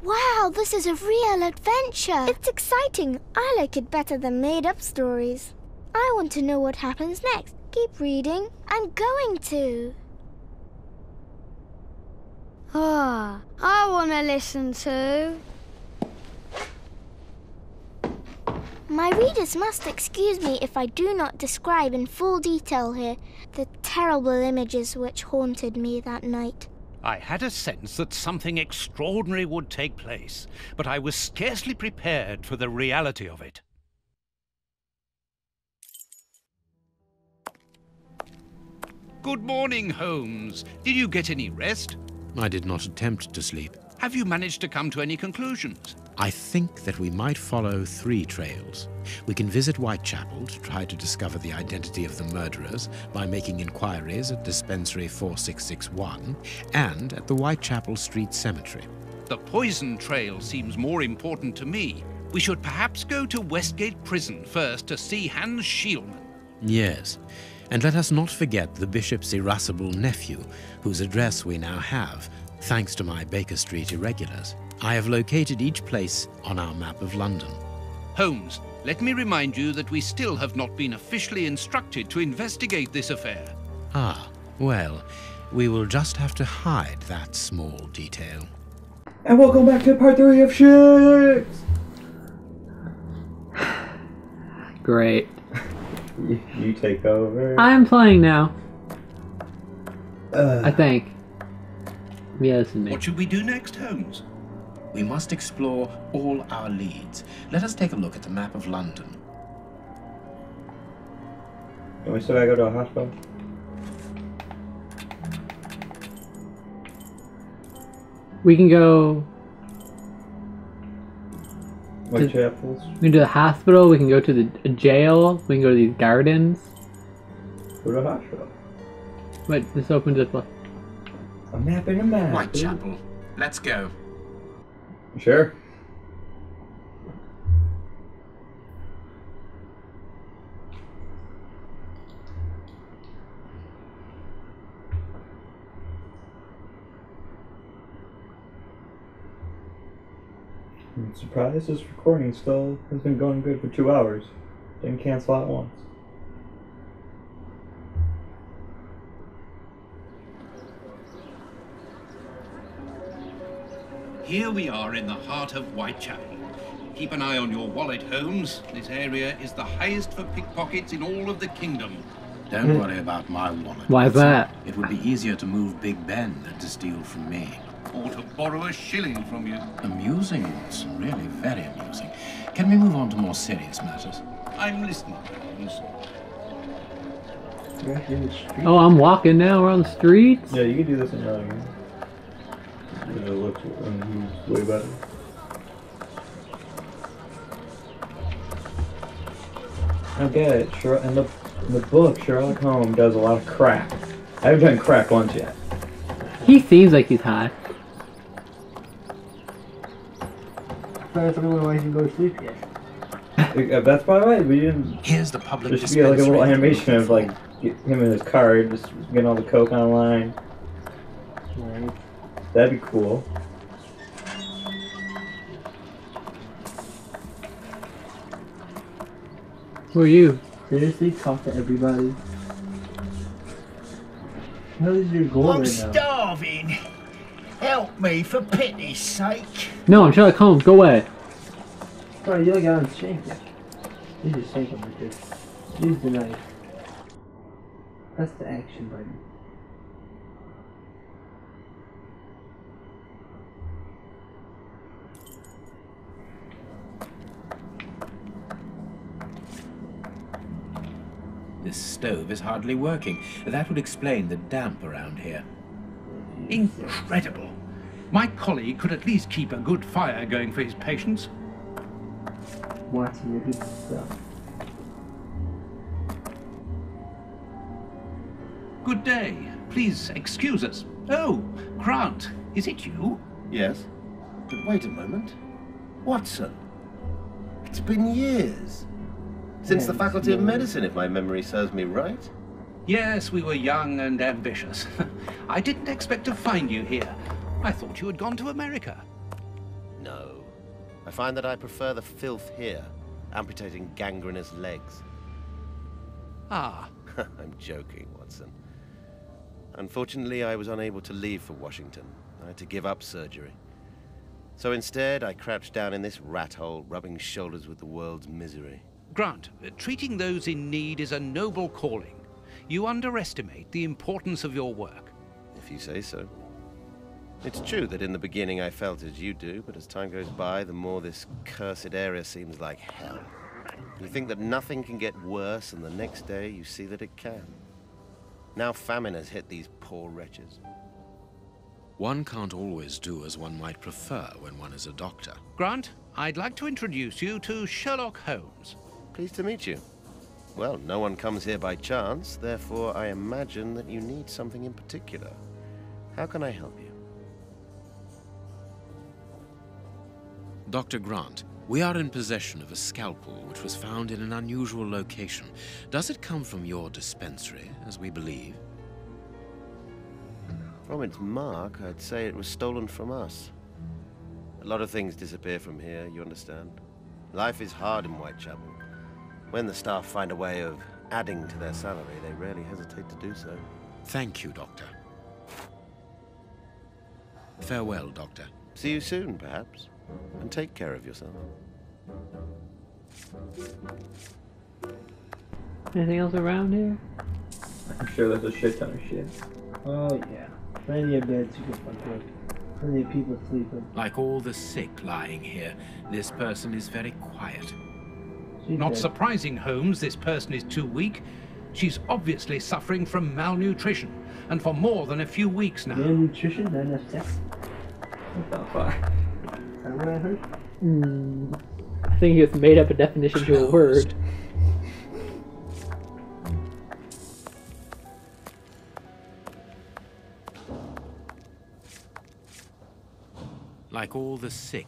Wow, this is a real adventure. It's exciting. I like it better than made-up stories. I want to know what happens next. Keep reading. I'm going to. Ah, I want to listen to. My readers must excuse me if I do not describe in full detail here the terrible images which haunted me that night. I had a sense that something extraordinary would take place, but I was scarcely prepared for the reality of it. Good morning, Holmes. Did you get any rest? I did not attempt to sleep. Have you managed to come to any conclusions? I think that we might follow 3 trails. We can visit Whitechapel to try to discover the identity of the murderers by making inquiries at Dispensary 4661 and at the Whitechapel Street Cemetery. The poison trail seems more important to me. We should perhaps go to Westgate Prison first to see Hans Schielman. Yes, and let us not forget the bishop's irascible nephew, whose address we now have, thanks to my Baker Street irregulars. I have located each place on our map of London. Holmes, let me remind you that we still have not been officially instructed to investigate this affair. Ah, well, we will just have to hide that small detail. And welcome back to part 3 of Shix! Great. You take over. I'm playing now. I think. Yes, me. What should we do next, Holmes? We must explore all our leads. Let us take a look at the map of London. Can we still gotta go to a hospital? We can go Whitechapels? We can do the hospital, we can go to the jail, we can go to these gardens. Go to a hospital. Wait, this opens up. A map in a map. Whitechapel. Let's go. Sure. I'm surprised this recording still has been going good for 2 hours. Didn't cancel out once. Here we are in the heart of Whitechapel. Keep an eye on your wallet, Holmes. This area is the highest for pickpockets in all of the kingdom. Don't worry about my wallet. Why is that? It would be easier to move Big Ben than to steal from me. Or to borrow a shilling from you. Amusing, Watson. Really very amusing. Can we move on to more serious matters? I'm listening, Holmes. Oh, I'm walking now. We're on the streets. Yeah, you can do this in another game. It looks way better. I get it. In the book, Sherlock Holmes does a lot of crack. I haven't done crack once yet. He seems like he's high. That's the only way you can go to sleep yet. That's probably right. We didn't. Here's the public There should be like a little dispensary. animation of like him in his car, just getting all the coke online. Right. That'd be cool. Who are you? Seriously, talk to everybody. How is your goal I'm right now? starving. Help me, for pity's sake. No, I'm Sherlock Holmes. Go away. Bro, you look out and shank it. You just shank him right there. Use the knife. Press the action button. This stove is hardly working. That would explain the damp around here. Incredible. My colleague could at least keep a good fire going for his patients. Watching your good stuff. Good day. Please excuse us. Oh, Grant, is it you? Yes, but wait a moment. Watson, it's been years. Since the Faculty of Medicine, if my memory serves me right. Yes, we were young and ambitious. I didn't expect to find you here. I thought you had gone to America. No. I find that I prefer the filth here, amputating gangrenous legs. Ah, I'm joking, Watson. Unfortunately, I was unable to leave for Washington. I had to give up surgery. So instead, I crouched down in this rat hole, rubbing shoulders with the world's misery. Grant, treating those in need is a noble calling. You underestimate the importance of your work. If you say so. It's true that in the beginning I felt as you do, but as time goes by, the more this cursed area seems like hell. You think that nothing can get worse, and the next day you see that it can. Now famine has hit these poor wretches. One can't always do as one might prefer when one is a doctor. Grant, I'd like to introduce you to Sherlock Holmes. Pleased to meet you. Well, no one comes here by chance, therefore I imagine that you need something in particular. How can I help you? Dr. Grant, we are in possession of a scalpel which was found in an unusual location. Does it come from your dispensary, as we believe? From its mark, I'd say it was stolen from us. A lot of things disappear from here, you understand? Life is hard in Whitechapel. When the staff find a way of adding to their salary, they rarely hesitate to do so. Thank you, Doctor. Farewell, Doctor. See you soon, perhaps. And take care of yourself. Anything else around here? I'm sure there's a shit ton of shit. Oh yeah. Plenty of beds you can fuck with. Plenty of people sleeping. Like all the sick lying here, this person is very quiet. She's Not dead. surprising, Holmes, this person is too weak. She's obviously suffering from malnutrition, and for more than a few weeks now. Malnutrition, not enough sex. What the fuck? Is that what I heard? I think he just made up a definition to a word. Like all the sick.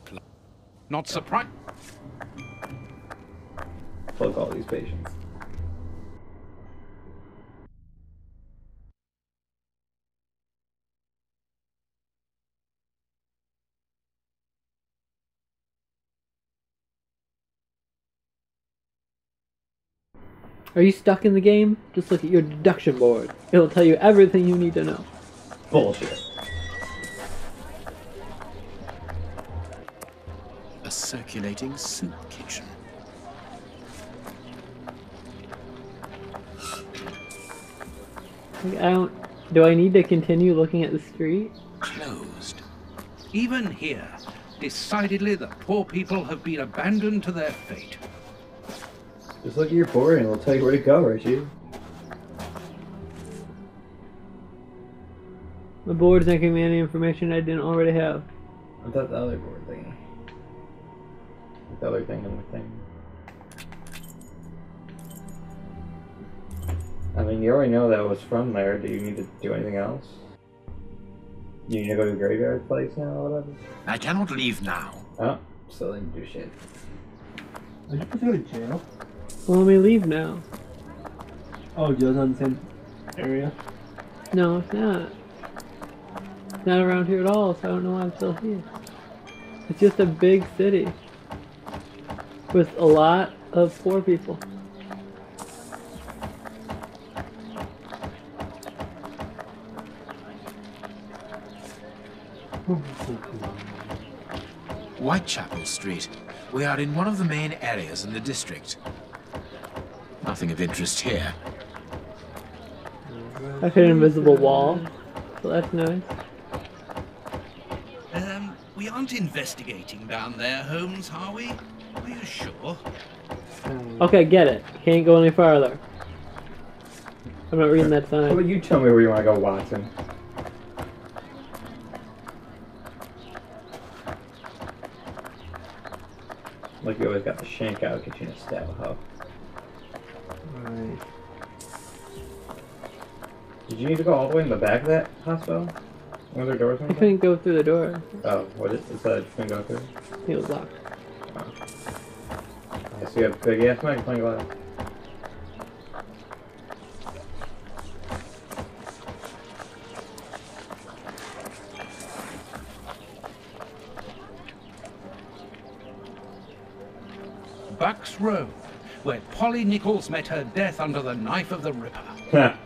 Not surprised. Fuck all these patients. Are you stuck in the game? Just look at your deduction board. It'll tell you everything you need to know. Bullshit. A circulating soup kitchen. Like, do I need to continue looking at the street? Closed. Even here, decidedly the poor people have been abandoned to their fate. Just look at your board and it'll tell you where to go, Richie. The board's not giving me any information I didn't already have. I thought the other board thing. The other thing in the thing. I mean, you already know that was from there. Do you need to do anything else? You need to go to the graveyard place now or whatever? I cannot leave now. Oh, still didn't do shit. Are you supposed to go to jail? Well, let me leave now. Oh, jail's not in the same area? No, it's not. It's not around here at all, so I don't know why I'm still here. It's just a big city. With a lot of poor people. Whitechapel Street. We are in one of the main areas in the district. Nothing of interest here. I hit an invisible wall, so that's nice. We aren't investigating down there, Holmes, are we? Are you sure? Okay, get it. Can't go any farther. I'm not reading that How sign. about you tell me where you want to go, Watson? Like you always got the shank out, get you in a stab a hoe. Alright. Did you need to go all the way in the back of that hospital? Were there doors on I the couldn't go through the door. Oh, what is it? Said you couldn't go through? It was locked. Oh. I see a big ass magnifying glass. Bucks Row, where Polly Nichols met her death under the knife of the Ripper.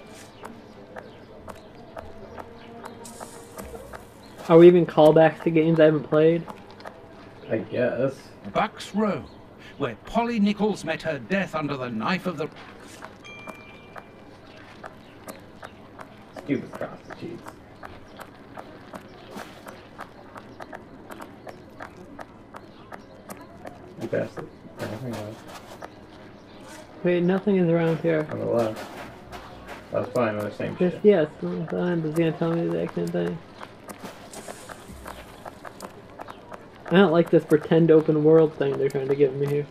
Are we even callbacks to games I haven't played? I guess. Bucks Row, where Polly Nichols met her death under the knife of the... Stupid prostitutes. You bastard. Nothing left. Wait, nothing is around here. On the left. That's fine, we're the same Just, shit. yes, it's gonna tell me the exact same thing. I don't like this pretend open world thing they're trying to give me here.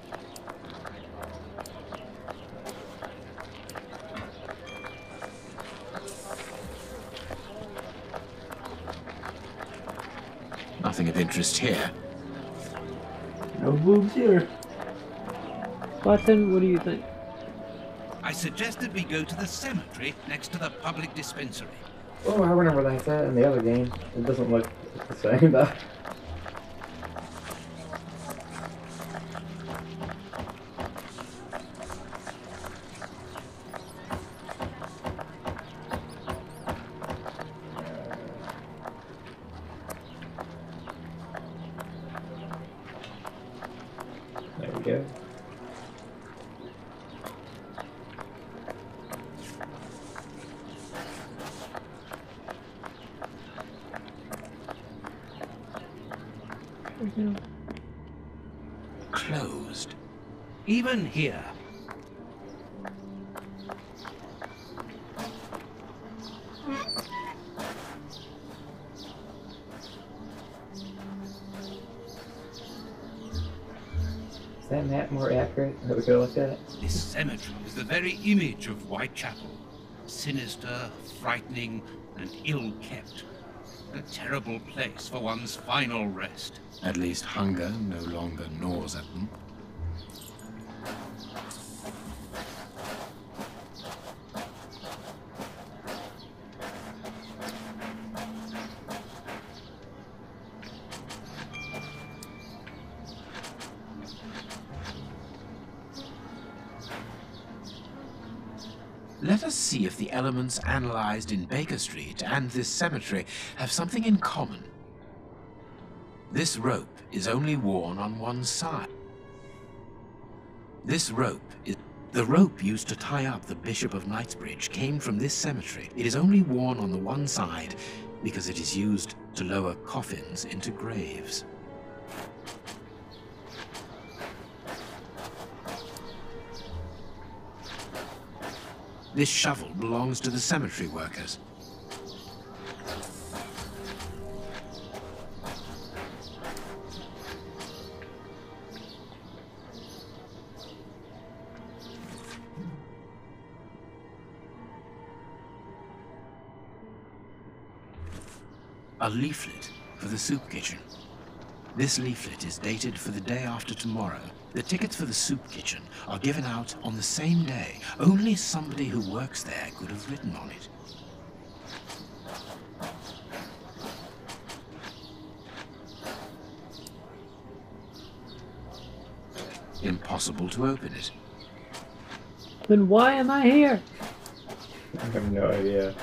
Nothing of interest here. No boobs here. Watson, what do you think? I suggested we go to the cemetery next to the public dispensary. Oh, I remember that in the other game. It doesn't look the same though. There we go. Closed. Even here. Is that map more accurate that we could look at it? This cemetery is the very image of Whitechapel. Sinister, frightening, and ill-kept. A terrible place for one's final rest. At least hunger no longer gnaws at them. Let us see if the elements analyzed in Baker Street and this cemetery have something in common. This rope is only worn on one side. This rope is... The rope used to tie up the Bishop of Knightsbridge came from this cemetery. It is only worn on the one side because it is used to lower coffins into graves. This shovel belongs to the cemetery workers. A leaflet for the soup kitchen. This leaflet is dated for the day after tomorrow. The tickets for the soup kitchen are given out on the same day. Only somebody who works there could have written on it. Impossible to open it. Then why am I here? I have no idea.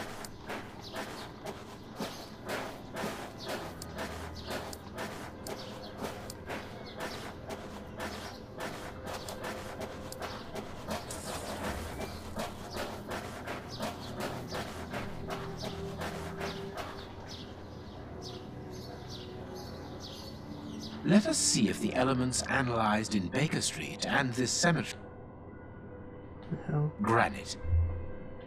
Let us see if the elements analyzed in Baker Street and this cemetery... Granite.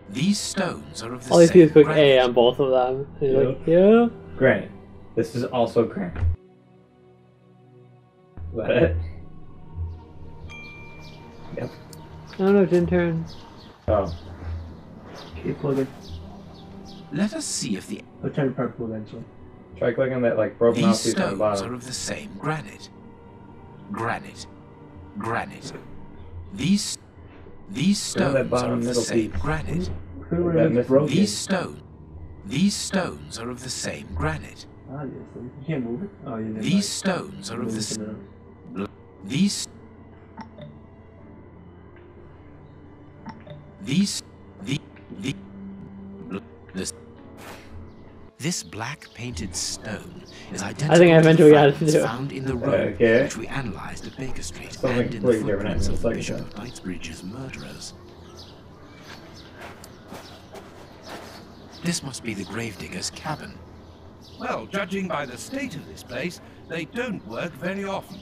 These stones are of the All you see is same quick A on both of them. And you're like, yeah. Granite. This is also granite. Is that it? Yep. I don't know, it didn't turn. Oh. Keep looking. Let us see if the... I'll turn purple eventually. Try clicking that like broken off These piece on the stones bottom. are of the same granite. Granite. Granite. These that stones are bottom of the middle same piece. granite. Whoever is broken. These stones are of the same granite. Obviously. You can't move it? Oh, you didn't. These stones are of the same... These... This black painted stone is identical I think I to eventually the got to fragments do it. found in the room which we analysed at Baker Street Something and in the completely different footprints of the happened. Bishop It's of Knightsbridge's murderers. This must be the gravedigger's cabin. Well, judging by the state of this place, they don't work very often.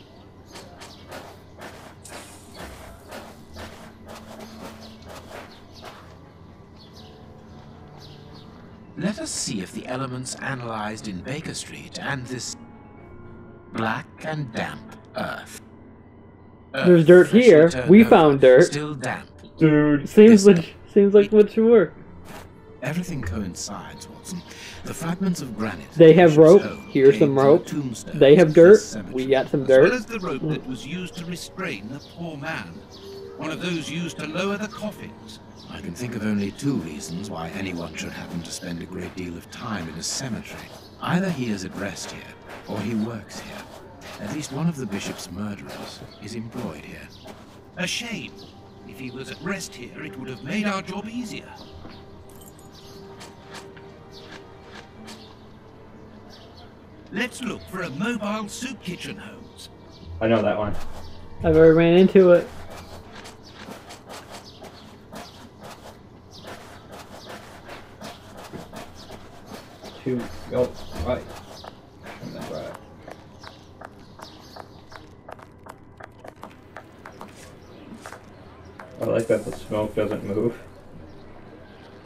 Let us see if the elements analysed in Baker Street and this black and damp earth. There's dirt freshly here. turned We over, found dirt. Still damp. Dude. Seems This- like what should work. Everything coincides, Watson. The fragments of granite. They have Bishop's rope. home Here's came some from the rope. tombstones They have of dirt. this cemetery, We got some As dirt. well as the rope that was used to restrain the poor man. One of those used to lower the coffins. I can think of only two reasons why anyone should happen to spend a great deal of time in a cemetery. Either he is at rest here, or he works here. At least one of the bishop's murderers is employed here. A shame. If he was at rest here, it would have made our job easier. Let's look for a mobile soup kitchen, Holmes. I know that one. I've already ran into it. Two. Go right. And then right. I like that the smoke doesn't move.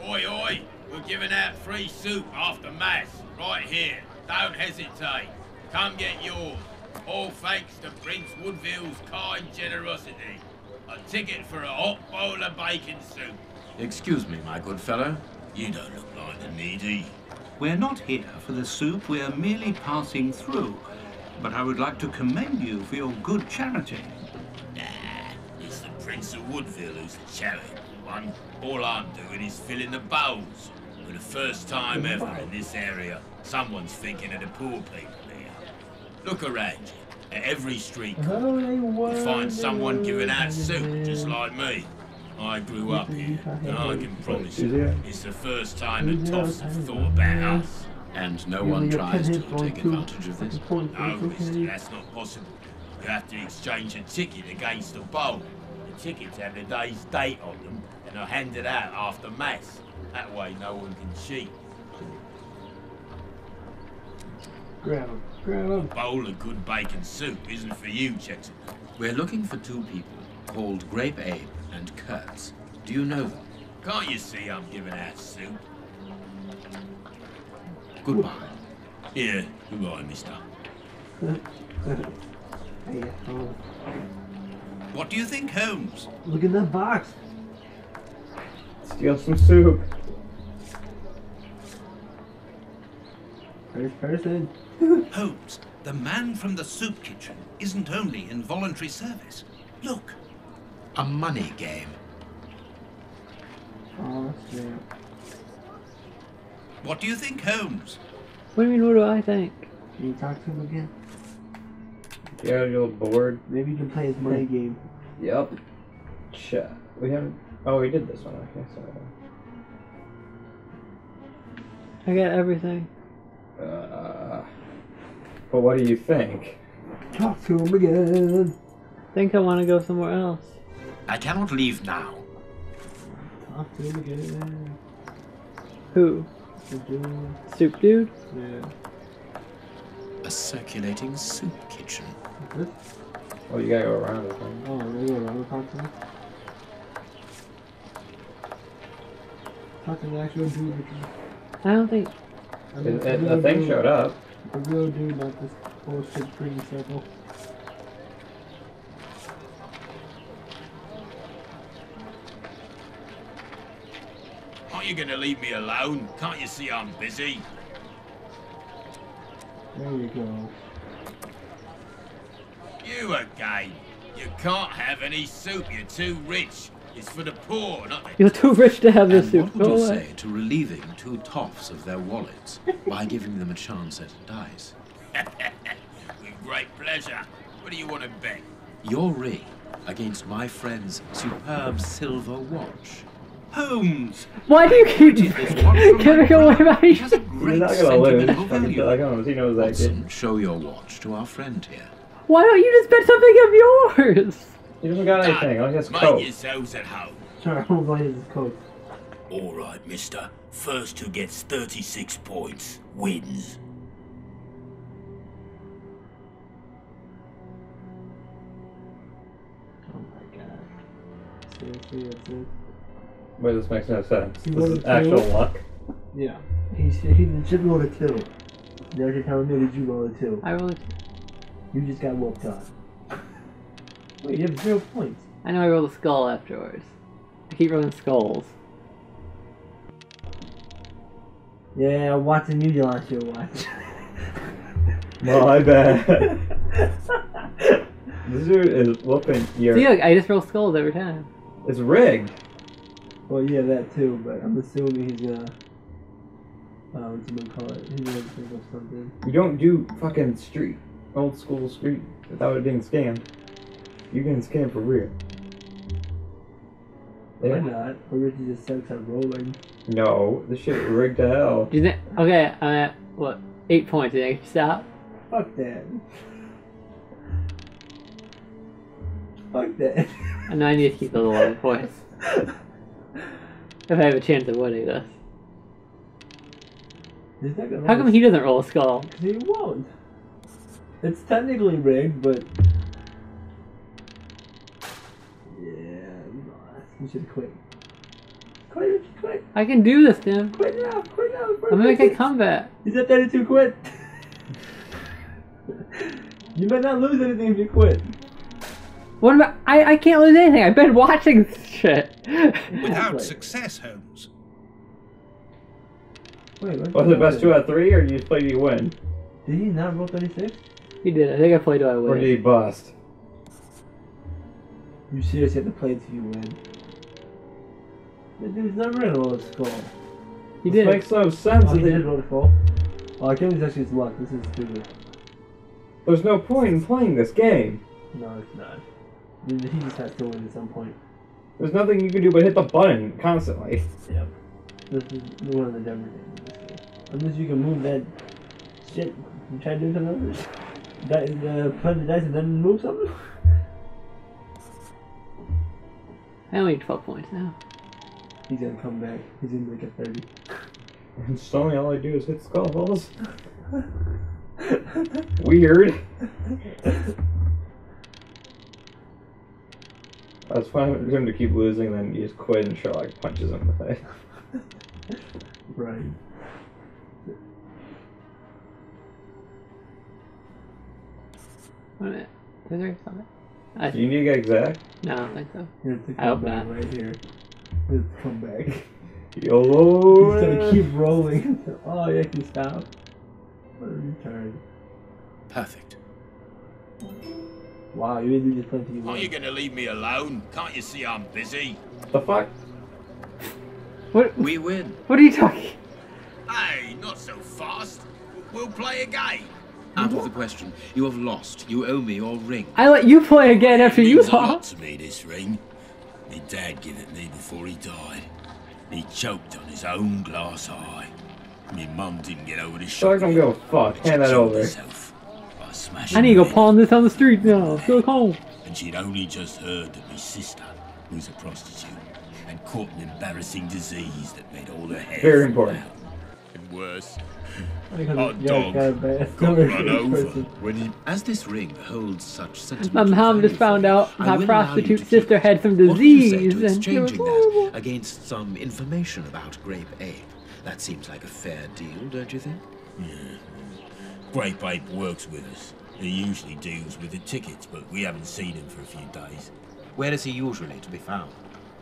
Oi, oi! We're giving out free soup after Mass, right here. Don't hesitate. Come get yours. All thanks to Prince Woodville's kind generosity. A ticket for a hot bowl of bacon soup. Excuse me, my good fellow. You don't look like the needy. We're not here for the soup, we're merely passing through. But I would like to commend you for your good charity. Nah, it's the Prince of Woodville who's the charitable one. All I'm doing is filling the bowls. For the first time ever in this area, someone's thinking of the poor people here. Look around you. At every street corner, you find someone giving out soup just like me. I grew up here, and I can promise you, it's the first time the toffs have thought about us. And no one tries to take advantage of this? No, mister, that's not possible. You have to exchange a ticket against a bowl. The tickets have the day's date on them, and are handed out after Mass. That way no one can cheat. Grab him. Grab him. A bowl of good bacon soup isn't for you, Chetan. We're looking for two people called Grape Abe and Kurtz. Do you know them? Can't you see I'm giving out soup? Goodbye. Here, goodbye, mister. Hey, What do you think, Holmes? look in that box. Steal some soup. First person. Holmes, the man from the soup kitchen isn't only in voluntary service. Look, A money game. Oh, shit. what do you think, Holmes? What do you mean, what do I think? Can you talk to him again? Yeah, you're bored. Maybe you can play his money game. Yep. Shit. We haven't. Oh, we did this one. Okay, so. I got everything. But what do you think? Talk to him again. I think I want to go somewhere else. I cannot leave now. Talk to him again. Who? The dude. Soup dude? Yeah. A circulating soup kitchen. This? Oh, you gotta go around the thing. Oh, they go around and talk to him. Talk to the actual dude. I don't think. The thing showed up. The real dude, not this bullshit green circle. Aren't you gonna leave me alone? Can't you see I'm busy? There we go. You again. You can't have any soup, you're too rich. It's for the poor, not the... You're too rich to have this And soup. what would Go you away. say to relieving two toffs of their wallets by giving them a chance at dice? With great pleasure. What do you want to bet? Your ring against my friend's superb silver watch. Holmes! Why do you keep giving away my... It has a You're great not gonna lose. sentimental Fucking value. Sherlock Holmes, he knows that Watson, kid. show your watch to our friend here. Why don't you just bet something of yours? He doesn't got anything, all he has Make coke. yourselves at home. Sherlock Holmes only has his coat. All right, mister. First who gets 36 points wins. Oh my god. Seriously, that's it? Wait, this makes no sense. You This rolled is a actual two? luck. Yeah. He legit rolled a 2. Now you're telling me that you rolled a 2. I rolled. You just got whooped on. Wait, you have 0 points. I know I rolled a skull afterwards. I keep rolling skulls. Yeah, Watson, you lost your watch. My bad. This dude is whooping your... See, look, I just roll skulls every time. It's rigged. Well, yeah, that too, but I'm assuming he's what's he call it? He's gonna think of something. You don't do fucking street, old school street, without it being scammed. You getting scammed for real. Why not? Or Richie just sucks at rolling. No, this shit rigged to hell. Do you think? Okay, I'm at what? 8 points. Do you think I should stop? Fuck that. Fuck that. I know I need to keep those 11 points. If I have a chance of winning this. He's not gonna How come he doesn't roll a skull? Because he won't. It's technically rigged, but... Yeah, you lost. You should quit. Quit, quit. I can do this, Tim. Quit now, quit now. I'm gonna make a comeback. He's at 32, quit. You might not lose anything if you quit. What about? I can't lose anything. I've been watching this shit. Without success, Holmes. Wait, Was it best 2 out of 3, or you just play to win? Did he not roll 36? He did. I think I played till I win. Or did he bust? You seriously have to play till you win. The dude's never gonna roll a skull. He This did. makes no sense. Oh, he did roll a skull? Oh, I can't actually his luck. This is stupid. There's no point in playing this game. No, it's not. He just has to win at some point. There's nothing you can do but hit the button constantly. Yep. This is one of the dumber things in this game. Unless you can move that shit and try to do something else. Play the dice and then move something? I only need 12 points now. He's gonna come back. He's gonna make it 30. And suddenly all I do is hit skull balls. Weird. That's fine for him to keep losing, then you just quit and Sherlock punches him in the face. Right. Wait a minute. Is there something? Do you need to get exact? No, I don't think so. He has to I hope come back not. right here. He has to come back. YOLO! He's gonna keep rolling. Oh, yeah, can you stop? What a retard. Perfect. Wow, you didn't do just plenty of Are you gonna leave me alone? Can't you see I'm busy? The fuck? What? We win. What are you talking? Hey, not so fast. We'll play again. Out of the question. You have lost. You owe me your ring. I let you play again after you Means a lot lost. to me, this ring. My dad gave it me before he died. He choked on his own glass eye. My mum didn't get over the shock. I don't give a fuck. Hand that over. I need to go pawn this on the street now. Go home. And she'd only just heard that my sister, who's a prostitute, had caught an embarrassing disease that made all her hair Very fall important. out. And worse, Because our yeah, dog bad. got run over when he... As this ring holds such My sentimental mom just value found for you, out I my will allow you prostitute to sister keep had some it. What do you say disease to and it was exchanging horrible. that against some information about Grape Ape? That seems like a fair deal, don't you think? Yeah. Grape Ape works with us. He usually deals with the tickets, but we haven't seen him for a few days. Where is he usually to be found?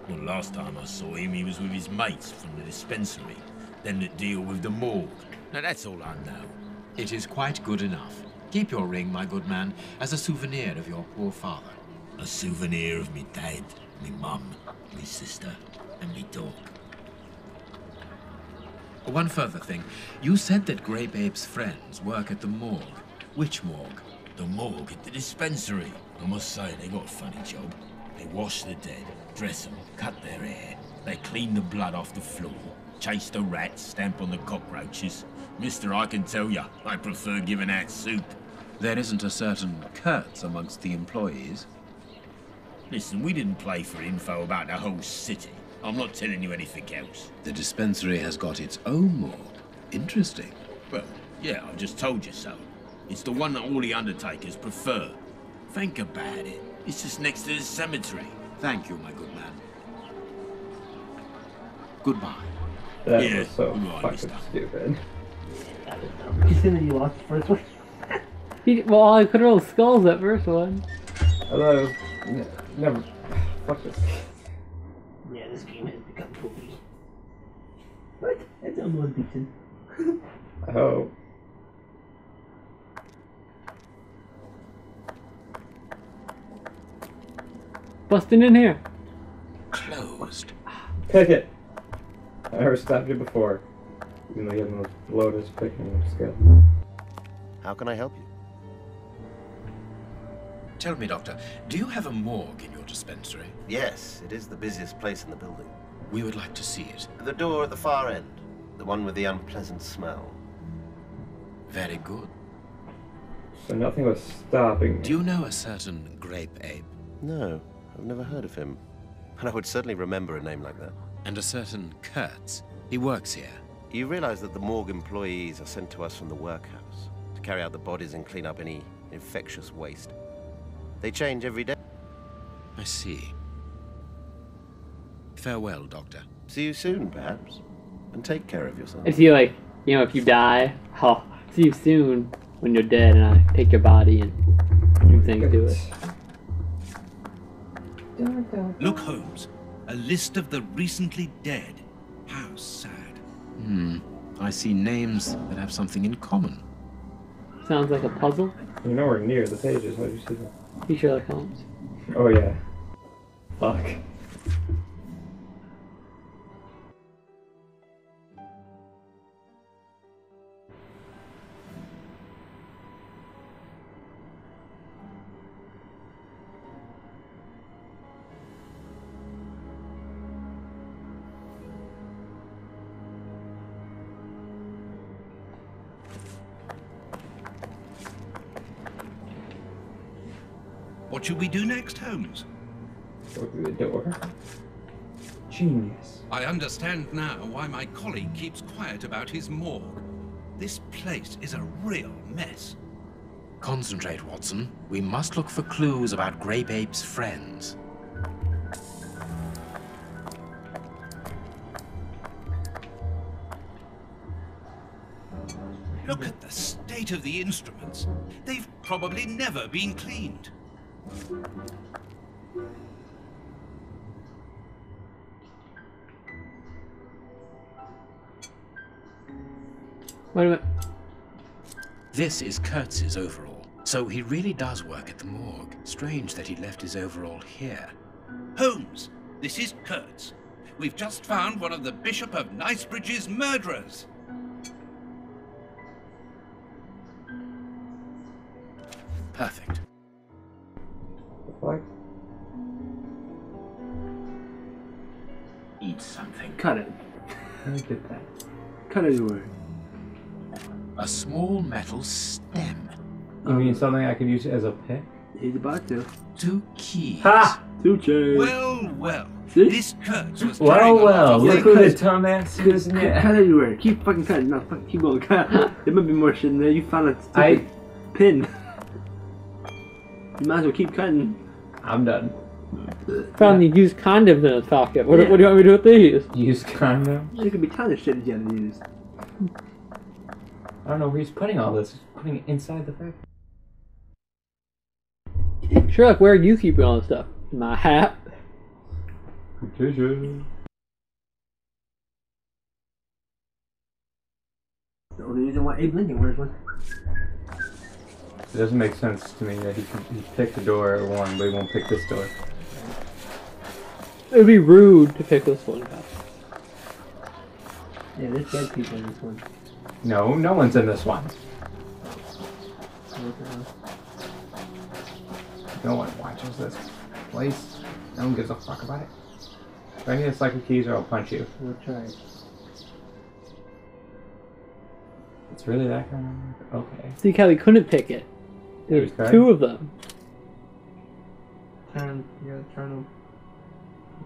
Well, last time I saw him, he was with his mates from the dispensary, them that deal with the morgue. Now, that's all I know. It is quite good enough. Keep your ring, my good man, as a souvenir of your poor father. A souvenir of me dad, me mum, me sister, and me dog. One further thing. You said that Grape Ape's friends work at the morgue. Which morgue? The morgue at the dispensary. I must say, they got a funny job. They wash the dead, dress them, cut their hair, They clean the blood off the floor, chase the rats, stamp on the cockroaches. Mister, I can tell you, I prefer giving out soup. There isn't a certain Kurtz amongst the employees. Listen, we didn't play for info about the whole city. I'm not telling you anything else. The dispensary has got its own morgue. Interesting. Well, yeah, I've just told you so. It's the one that all the undertakers prefer. Think about it. It's just next to the cemetery. Thank you, my good man. Goodbye. That Yeah, was so right, fucking mister. stupid. You said that you lost the first one. Well, I could roll skulls that first one. Although, never. Fuck this. Yeah, this game has become poopy. What? That's almost decent. I hope. Busting in here. Closed. Pick it! I never stopped you before. Even though you have the lotus picking skill. How can I help you? Tell me, Doctor, do you have a morgue in your dispensary? Yes, it is the busiest place in the building. We would like to see it. The door at the far end. The one with the unpleasant smell. Very good. So nothing was stopping me. Do you know a certain grape ape? No, I've never heard of him. And I would certainly remember a name like that. And a certain Kurtz? He works here. You realize that the morgue employees are sent to us from the workhouse to carry out the bodies and clean up any infectious waste. They change every day. I see. Farewell, Doctor. See you soon, perhaps. And take care of yourself. I see, like, you know, if you die, I'll see you soon when you're dead, and I take your body and do things to it. Look, Holmes. A list of the recently dead. How sad. I see names that have something in common. Sounds like a puzzle. You're nowhere near the pages. How'd you see that? He's Sherlock Holmes. Oh, yeah. Fuck. What should we do next, Holmes? Go through the door. Genius. I understand now why my colleague keeps quiet about his morgue. This place is a real mess. Concentrate, Watson. We must look for clues about Grape Ape's friends. Look at the state of the instruments. They've probably never been cleaned. Wait a minute. This is Kurtz's overall, so he really does work at the morgue. Strange that he left his overall here. Holmes, this is Kurtz. We've just found one of the Bishop of Nicebridge's murderers. Perfect. What? Eat something. Cut it. I get that. Cut it away. A small metal stem. You mean something I could use as a pick? He's about to. 2 keys. Ha! Two chains. Well, well. See? This Kurtz was Well, carrying a lot well, of look things. who the dumbass is in Cut it. everywhere. Keep fucking cutting. No, fuck, keep going. Cut. There might be more shit in there. You found a stupid pin. You might as well keep cutting. I'm done. Found the used condoms in his pocket. What, Yeah. what do you want me to do with these? Use condom? There could be tons of shit that you have to use. I don't know where he's putting all this. He's putting it inside the factory. Sherlock, where are you keeping all this stuff? In my hat? Petition. The only reason why Abe Lincoln wears one. It doesn't make sense to me that he picked the door at one, but he won't pick this door. It would be rude to pick this one. Yeah, there's dead people in this one. No, no one's in this one. No one watches this place. No one gives a fuck about it. I need the psychic keys or I'll punch you. We'll try. It's really that kind of... Okay. See how he couldn't pick it. There's Okay. 2 of them. Turn. Yeah, turn them.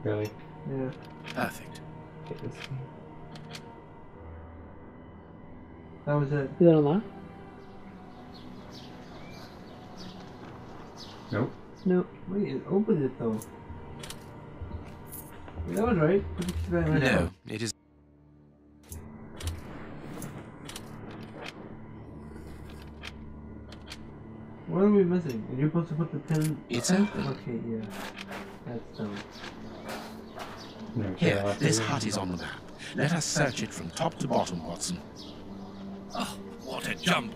Really? Yeah. Perfect. Get this thing. That was it. Is that unlocked? Nope. No. Wait, it opened it though. Wait, that was right. Put the keys back in my No, phone. it is. What are we missing? Are you supposed to put the pin? It's open. Okay, yeah. That's dumb. No, Here, Sherlock, this really. hut is on the map. Let us search it from top to bottom, Watson. Oh, what a jump!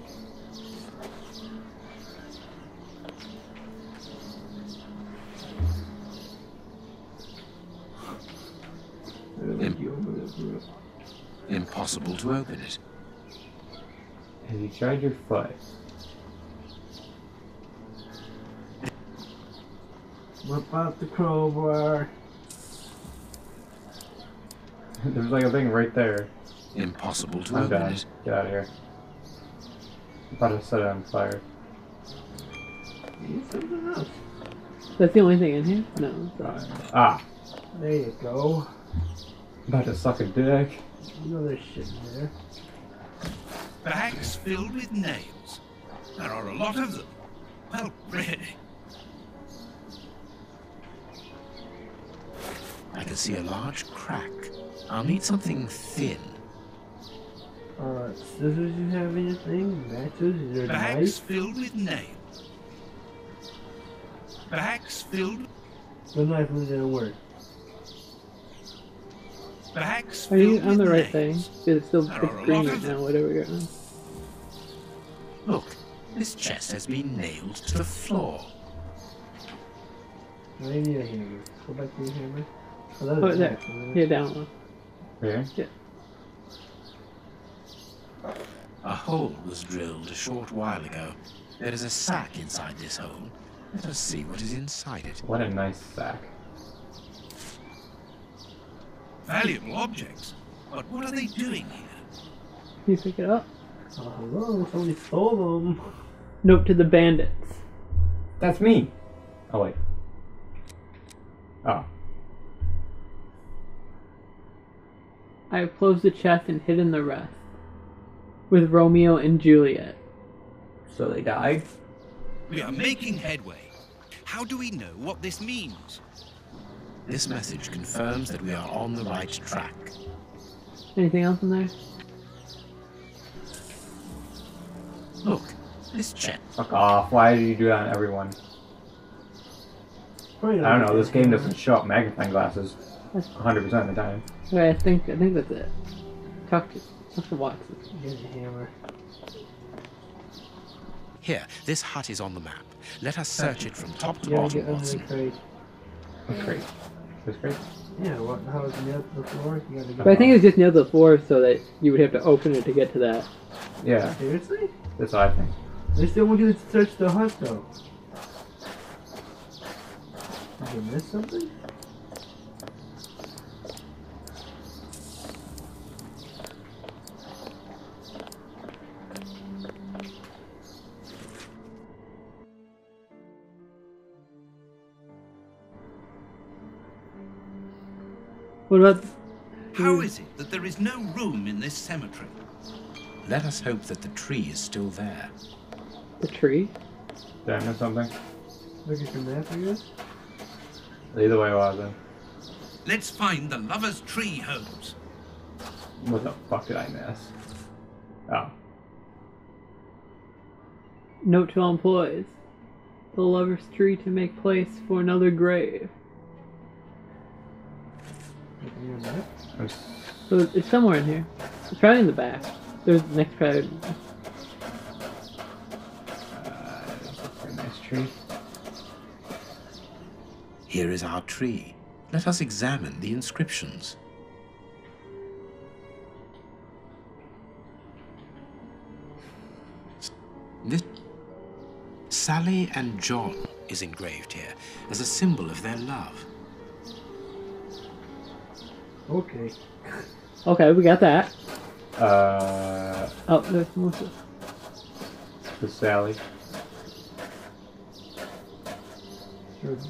Impossible to open it. Have you tried your foot? Whip out the crowbar. There's like a thing right there. Impossible to I'm open done. it. Get out of here. I'm about to set it on fire. Need something else. That's the only thing in here? No. Sorry. Ah! There you go. About to suck a dick. You know there's shit in there. Bags filled with nails. There are a lot of them. Well, really. I can see a large crack. I'll need something thin. Scissors you have in your thing? Matches? Is there a Bags knife? filled with nails. Bags filled. The knife isn't gonna work. Bags Are you filled on the with right thing? nails. It's still There it's are a green lot right of now, them. whatever you're on. Look, this chest has been nailed to the floor. I need a hammer. Go back to your hammer. Oh, that Oh, is there. nice, isn't it? Here, down one. Here? Yeah. A hole was drilled a short while ago. There is a sack inside this hole. Let us see what is inside it. What a nice sack. Valuable objects. But what are they doing here? Can you pick it up? Oh, hello. Somebody stole them. Note to the bandits. That's me! Oh, wait. Oh. I have closed the chest and hidden the rest. With Romeo and Juliet. So they died? We are making headway. How do we know what this means? This message confirms that we are on the right track. Anything else in there? Look, this chest. Fuck off. Why did you do that on everyone? Probably I don't know, get this a game hammer. doesn't show up magnifying glasses 100% of the time. Okay, I think that's it. Talk to Watson. Get a hammer. Here, this hut is on the map. Let us search it from top to You gotta bottom, get under the Watson. crate. What crate? This crate? Yeah, what? How is it nailed to the floor? You gotta get. But I think it's just nailed to the floor so that you would have to open it to get to that. Yeah, Seriously? that's what I think. They still want you to search the hut though. Did you miss something? What about... How is it that there is no room in this cemetery? Let us hope that the tree is still there. the tree? Did I miss something? Look at your map, I guess. Either way, was it? Let's find the Lover's Tree, Holmes. What the fuck did I miss? Oh. Note to all employees. The lover's tree to make place for another grave. Look at your map. So it's somewhere in here. It's probably in the back. There's the next probably. That's a nice tree. Here is our tree. Let us examine the inscriptions. This Sally and John is engraved here as a symbol of their love. Okay. Okay, we got that. Oh, there's more stuff. The Sally.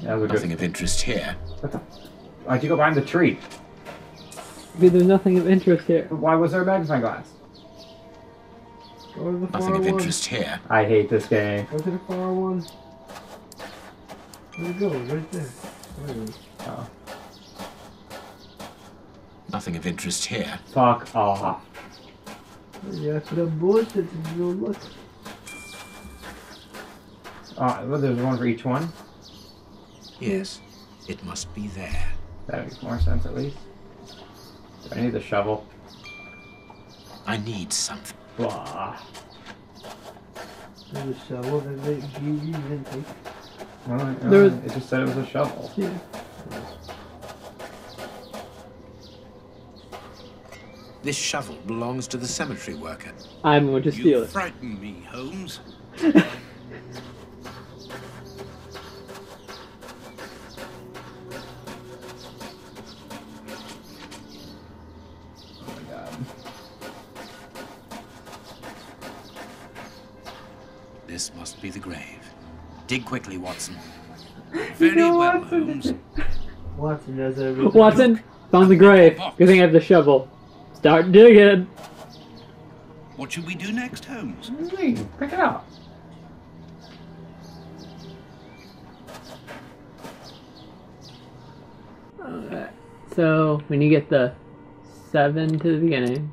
That was Nothing of interest here. What the? Why'd you go behind the tree? Because there's nothing of interest here. Why was there a magnifying glass? Go to the Nothing far of one. interest here. I hate this game. Go to the far one. Where'd it go? Right there. There it is. Oh. Nothing of interest here. Fuck off. Yeah, for the bullshit if you don't look. Well, there's one for each one. Yes, it must be there. That makes more sense at least. Do I need the shovel? I need something. Blah. There's a shovel that they gave you didn't take. No, it just said it was a shovel. Yeah. This shovel belongs to the cemetery worker. I'm going to steal You it. frighten me, Holmes. Oh my god. This must be the grave. Dig quickly, Watson. Very well, Holmes. Watson does everything. Watson, found the grave. Good thing I have the shovel. Start digging. What should we do next, Holmes? Pick it up. Alright. So, when you get the 7 to the beginning.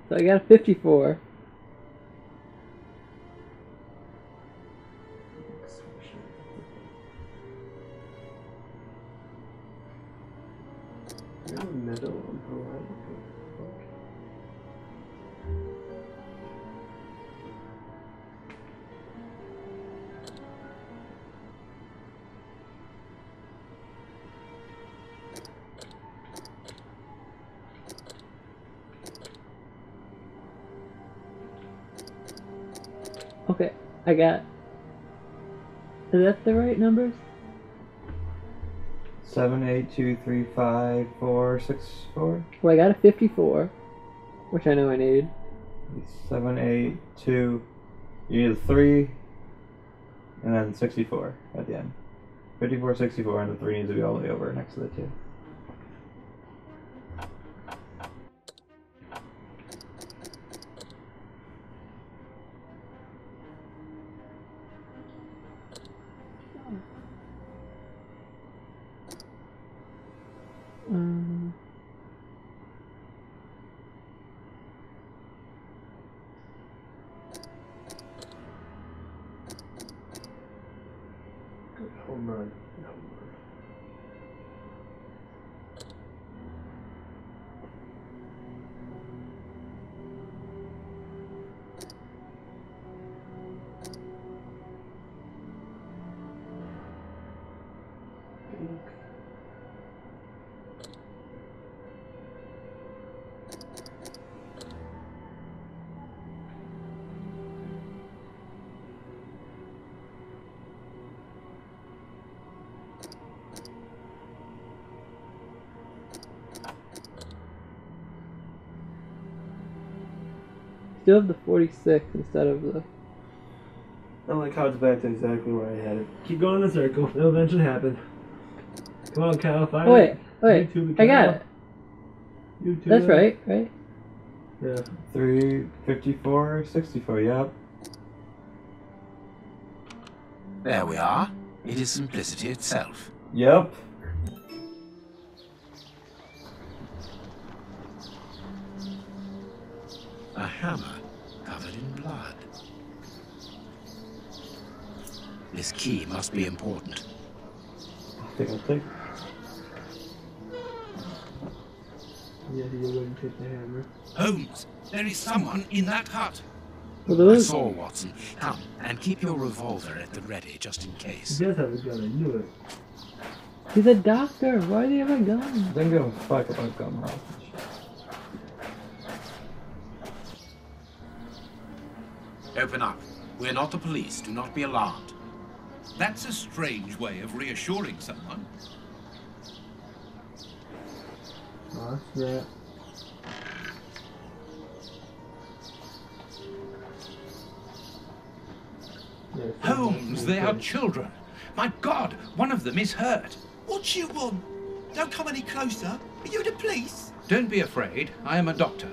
So I got a 54. In the middle of the right. Okay, I got... Is that the right numbers? 7, 8, 2, 3, 5, 4, 6, 4. Well, I got a 54, which I know I need. 7, 8, 2. You need a 3, and then 64 at the end. 54, 64, and the 3 needs to be all the way over next to the 2. Home run. Still have the 46 instead of the... I like how it's back to exactly where I had it. Keep going in a circle. It'll eventually happen. Come on, Cal. Find Oh, wait, it. wait. YouTube, I Cal. got it. You too. That's right, right? Yeah. 354, 64, yep. There we are. It is simplicity itself. Yep. A hammer covered in blood. This key must be important. I'll take. Yeah, you wouldn't take the hammer. Holmes, there is someone in that hut. What are I those? saw, Watson. Come, and keep your revolver at the ready, just in case. He does have a gun, I knew it. He's a doctor. Why do you have a gun? Don't give a fuck about gun hostage. Open up. We're not the police. Do not be alarmed. That's a strange way of reassuring someone. Oh, snap. Holmes, they are children. My God, one of them is hurt. What do you want? Don't come any closer. Are you the police? Don't be afraid. I am a doctor.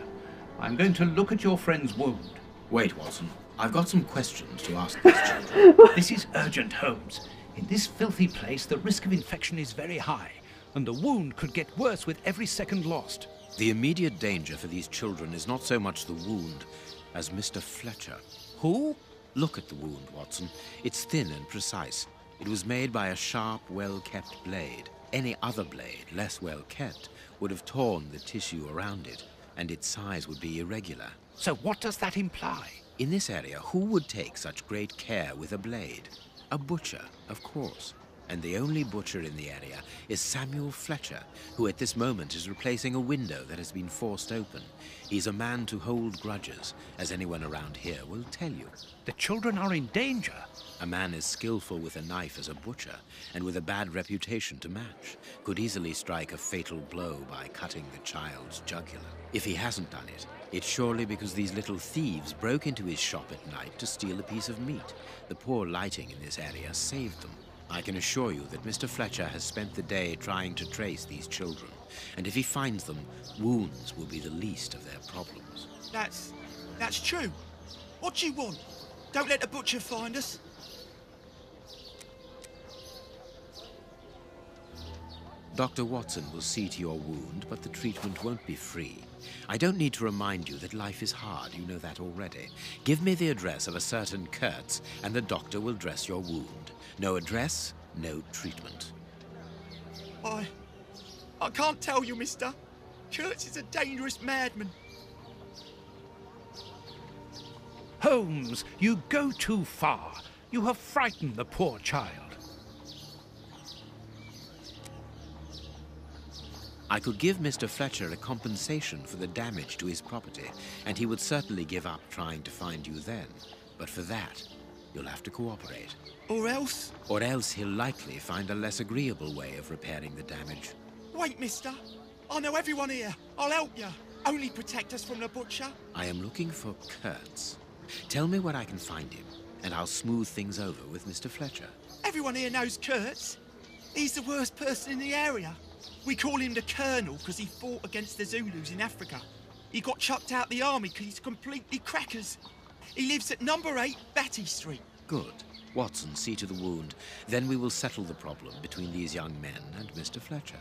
I'm going to look at your friend's wound. Wait, Watson. I've got some questions to ask these children. This is urgent, Holmes. In this filthy place, the risk of infection is very high, and the wound could get worse with every second lost. The immediate danger for these children is not so much the wound as Mr. Fletcher. Who? Look at the wound, Watson. It's thin and precise. It was made by a sharp, well-kept blade. Any other blade, less well-kept, would have torn the tissue around it, and its size would be irregular. So what does that imply? In this area, who would take such great care with a blade? A butcher, of course. And the only butcher in the area is Samuel Fletcher, who at this moment is replacing a window that has been forced open. He's a man to hold grudges, as anyone around here will tell you. The children are in danger. A man as skillful with a knife as a butcher, and with a bad reputation to match, could easily strike a fatal blow by cutting the child's jugular. If he hasn't done it, it's surely because these little thieves broke into his shop at night to steal a piece of meat. The poor lighting in this area saved them. I can assure you that Mr. Fletcher has spent the day trying to trace these children, and if he finds them, wounds will be the least of their problems. That's true. What do you want? Don't let the butcher find us. Dr. Watson will see to your wound, but the treatment won't be free. I don't need to remind you that life is hard, you know that already. Give me the address of a certain Kurtz, and the doctor will dress your wound. No address, no treatment. I can't tell you, mister. Kurtz is a dangerous madman. Holmes, you go too far. You have frightened the poor child. I could give Mr. Fletcher a compensation for the damage to his property, and he would certainly give up trying to find you then. But for that, you'll have to cooperate. Or else? Or else he'll likely find a less agreeable way of repairing the damage. Wait, mister. I know everyone here. I'll help you. Only protect us from the butcher. I am looking for Kurtz. Tell me where I can find him, and I'll smooth things over with Mr. Fletcher. Everyone here knows Kurtz. He's the worst person in the area. We call him the Colonel because he fought against the Zulus in Africa. He got chucked out the army because he's completely crackers. He lives at number 8 Batty Street. Good. Watson, see to the wound. Then we will settle the problem between these young men and Mr. Fletcher.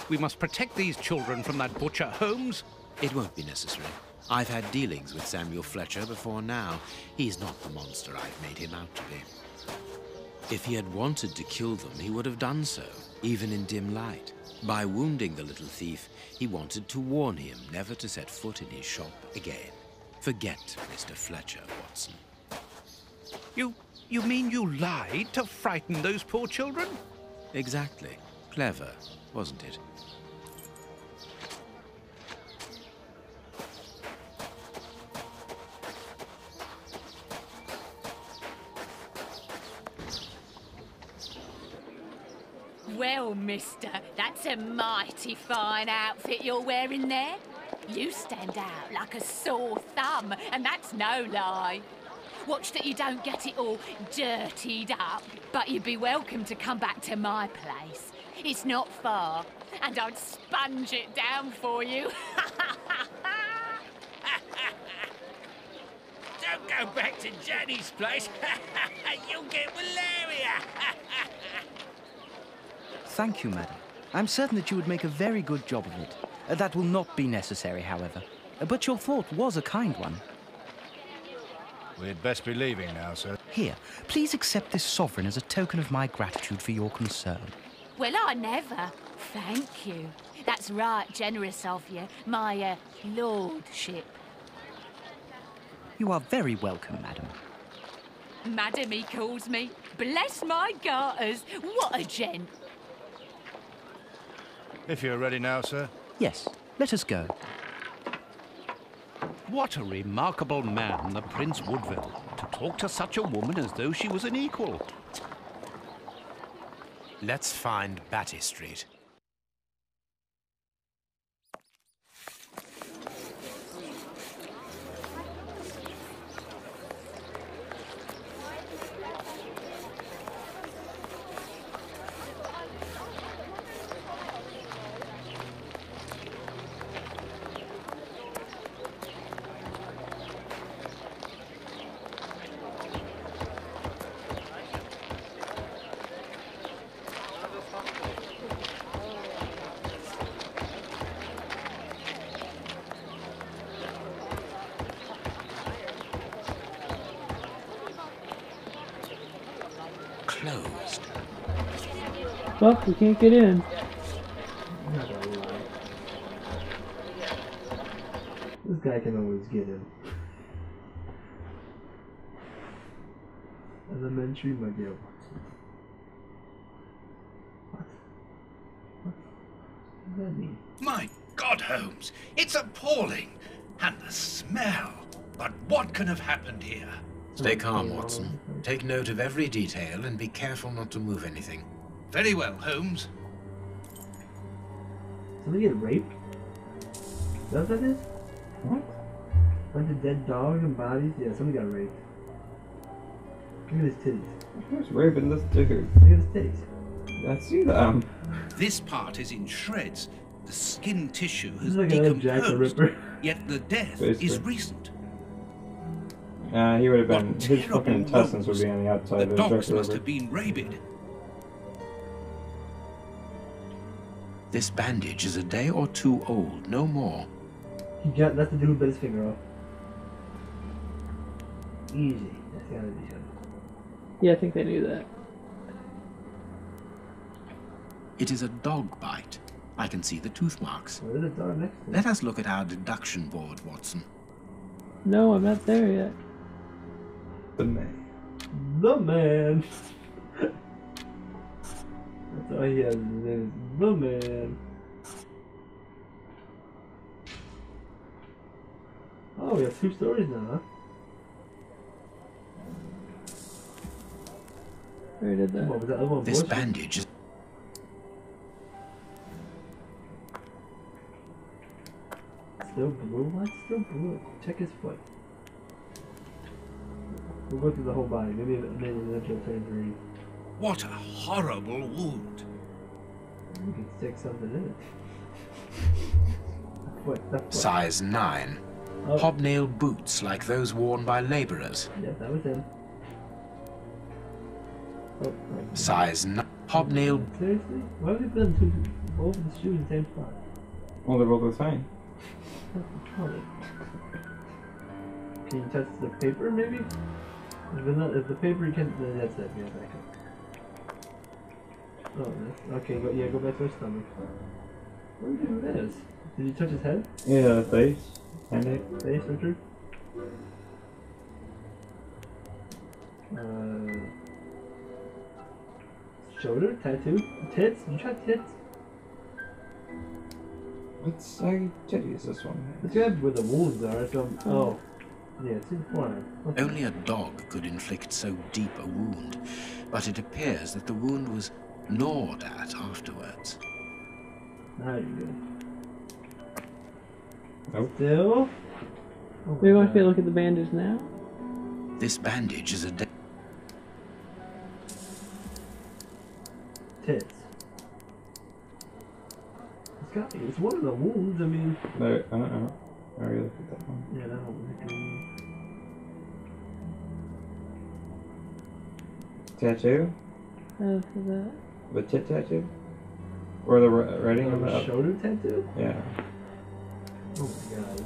We must protect these children from that butcher, Holmes. It won't be necessary. I've had dealings with Samuel Fletcher before now. He's not the monster I've made him out to be. If he had wanted to kill them, he would have done so, even in dim light. By wounding the little thief, he wanted to warn him never to set foot in his shop again. Forget Mr. Fletcher, Watson. You mean you lied to frighten those poor children? Exactly. Clever, wasn't it? Well, mister, that's a mighty fine outfit you're wearing there. You stand out like a sore thumb, and that's no lie. Watch that you don't get it all dirtied up, but you'd be welcome to come back to my place. It's not far, and I'd sponge it down for you. Don't go back to Jenny's place. You'll get malaria. Thank you, madam. I'm certain that you would make a very good job of it. That will not be necessary, however. But your thought was a kind one. We'd best be leaving now, sir. Here, please accept this sovereign as a token of my gratitude for your concern. Well, I never. Thank you. That's right generous of you, my lordship. You are very welcome, madam. Madam, he calls me. Bless my garters. What a gent. If you're ready now, sir. Yes, let us go. What a remarkable man, the Prince Woodville, to talk to such a woman as though she was an equal. Let's find Batty Street. Closed. Well, we can't get in. I'm not gonna lie. This guy can always get in. Elementary McGill. What does that mean? My God, Holmes, it's appalling. And the smell. But what can have happened here? Stay calm, Watson. Take note of every detail and be careful not to move anything. Very well, Holmes. Somebody get raped? Is that what that is? What? Bunch of dead dogs and bodies? Yeah, somebody got raped. Look at his titties. Who's raping this digger? Look at his titties. I see them. This part is in shreds. The skin tissue This has is like an Jack the decomposed, Ripper. yet the death Basically. is recent. He would have been. What His terrible fucking intestines would wounds. be on the outside The of the dogs Jack the must Ripper. have been rabid. This bandage is a day or two old, no more. That's the dude who bit his finger off. Easy. That's gotta be him. Yeah, I think they knew that. It is a dog bite. I can see the tooth marks. Where's the dog next to him? Let us look at our deduction board, Watson. No, I'm not there yet. The man. The man! That's all he has. His name is the man. Oh, we have 2 stories now, huh? I already did that. What was that other one? This bullshit? bandage is... Still blue? What's still blue? Check his foot. We'll go through the whole body. Maybe eventually turn green. What a horrible wound. We can stick something in it. The foot. Size 9. Oh. Hobnail boots like those worn by labourers. Yeah, that was him. Oh, right. Size 9. Hobnail... Seriously? Why would they put them both of the shoes in the same spot? Well, they're both the same. Can you touch the paper, maybe? If the paper you can, then that's it. Yeah, back up. Oh, that's, okay. Go back to his stomach. What do you do with this? Did you touch his head? Yeah, face. Hand Face, Richard? Shoulder, tattoo, tits. Did you try tits? What's titty is this one? Let's go where the wounds are. So, oh, yeah, it's in the forearm. Okay. Only a dog could inflict so deep a wound, but it appears that the wound was gnawed at afterwards. Now you're good. Nope. Still? Oh Do you want me to look at the bandage now? This bandage is a Tits. It's one of the wounds, I mean. No, I don't know. I already looked at that one. Yeah, that one. Tattoo? For that. The tit tattoo? Or the writing of The it? shoulder tattoo? Yeah. Oh my god,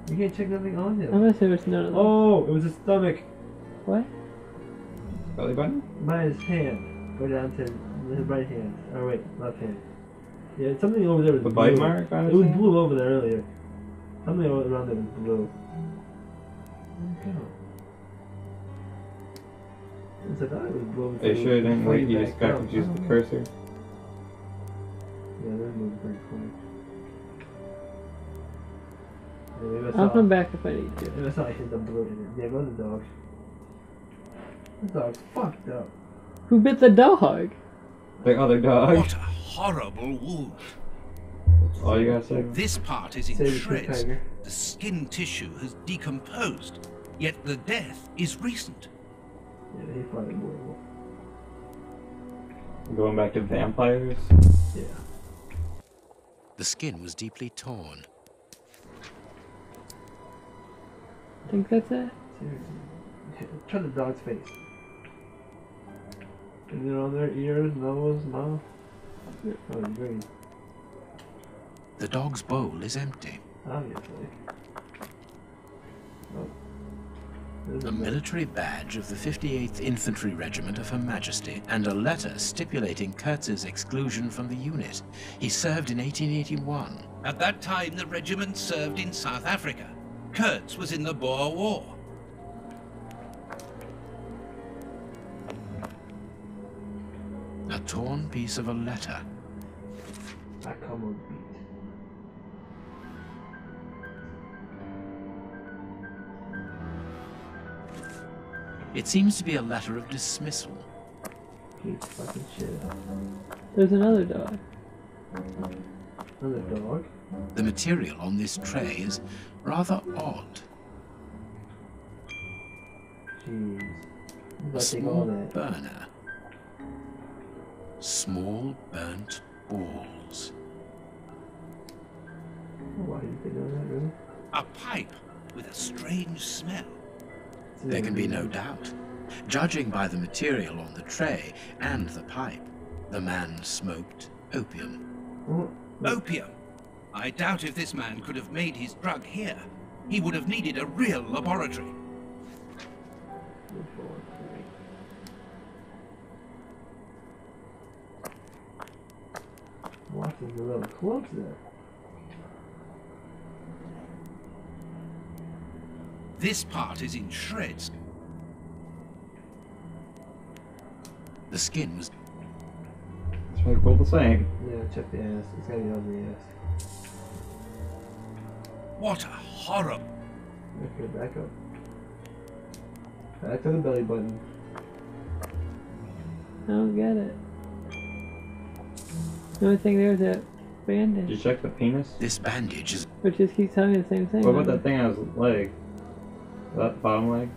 you can't check nothing on him. I'm gonna say there's none of them. Oh, it was his stomach. What? Belly button? By his hand. Go down to his right hand. Oh wait, left hand. Yeah, something over there was The blue. bite mark on It his was hand? blue over there earlier. Something around there was blue. Okay. I thought it was blue. Are you sure it didn't before like you just got backed up. confused with the cursor? Yeah, that moved pretty quick. Yeah, maybe I I'll saw- come back if I need to. Maybe I saw I hit the blue in it. Yeah, go to the dog. The dog's fucked up. Who bit the dog? The other dog. What a horrible wound. That's all you gotta say. This part is in Save it for shreds. Tiger. The skin tissue has decomposed, yet the death is recent. Yeah, he probably will. Going back to vampires? Yeah. The skin was deeply torn. I think that's it. Seriously. Try the dog's face. Is it on their ears, nose, mouth? Oh, green. The dog's bowl is empty. Obviously. Oh. A military badge of the 58th Infantry Regiment of Her Majesty and a letter stipulating Kurtz's exclusion from the unit. He served in 1881. At that time, the regiment served in South Africa. Kurtz was in the Boer War. A torn piece of a letter. That come on beat. It seems to be a letter of dismissal. Keep fucking shit up. There's another dog. Another dog? The material on this tray is rather odd. Jeez. A Let's take all small that. burner. Small burnt balls. Why did they know that, really? A pipe with a strange smell. There can be no doubt. Judging by the material on the tray and the pipe, the man smoked opium. Opium. I doubt if this man could have made his drug here. He would have needed a real laboratory. Watching the little clubs there. This part is in shreds. The skin was... It's probably cool the same. Yeah, check the ass. It's gotta be on the ass. What a horror. Okay, back up. Back to the belly button. I don't get it. The only thing there is that Did you bandage. check the penis? This bandage is... Which just keeps telling me the same thing. What about that thing on his leg? Is that the bottom leg?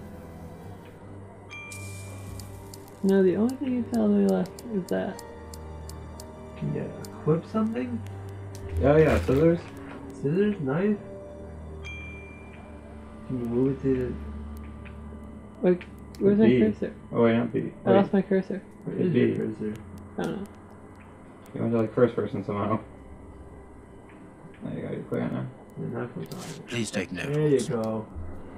No, the only thing you tell me left is that. Can you equip something? Oh yeah, scissors? Scissors? Knife? Can you move it to Like, where's The my B. cursor? Oh wait, not B. I lost my cursor. Where The is B. your cursor? I don't know. You went to like first person somehow. There you go, you click on there. The knife was on it. Please take note. There you go.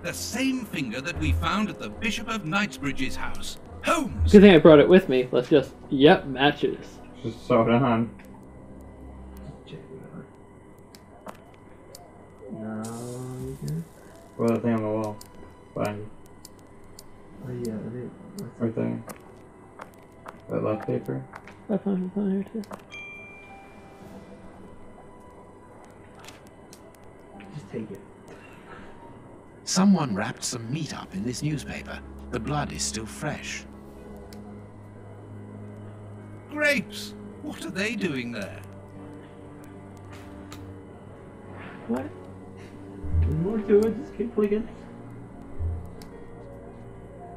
The same finger that we found at the Bishop of Knightsbridge's house. Holmes! Good thing I brought it with me. Let's just, yep, matches. Just sew it on. Check it out. No, you can. What other thing on the wall? Behind you. Oh yeah, I think. Right there. That left paper. I found it on here too. Just take it. Someone wrapped some meat up in this newspaper. The blood is still fresh. Grapes! What are they doing there? What? There's more to it, just keep clicking.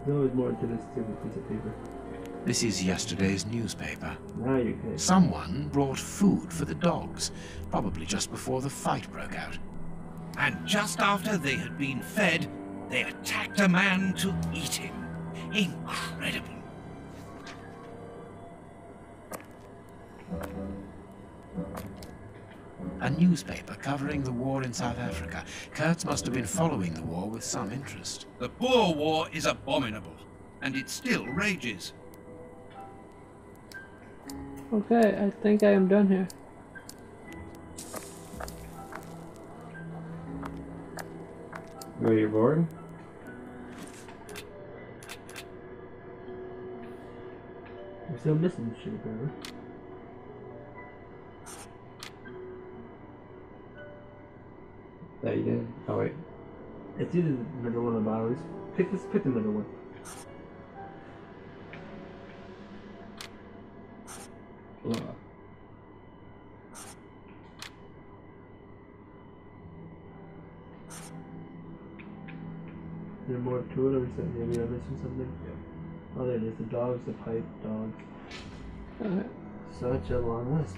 There's always more to this stupid piece of paper. This is yesterday's newspaper. Now you can. Someone brought food for the dogs, probably just before the fight broke out. And just after they had been fed, they attacked a man to eat him. Incredible. A newspaper covering the war in South Africa. Kurtz must have been following the war with some interest. The Boer War is abominable, and it still rages. Okay, I think I am done here. Are you bored? We're still missing shit, apparently. That you did? Oh wait. It's either the middle one or the bottom. Pick the middle one. Ugh. Is there more to it, or is that maybe I'm missing something? Yeah. Oh, there it is. The dogs, the pipe, dogs. Alright. Such a long list.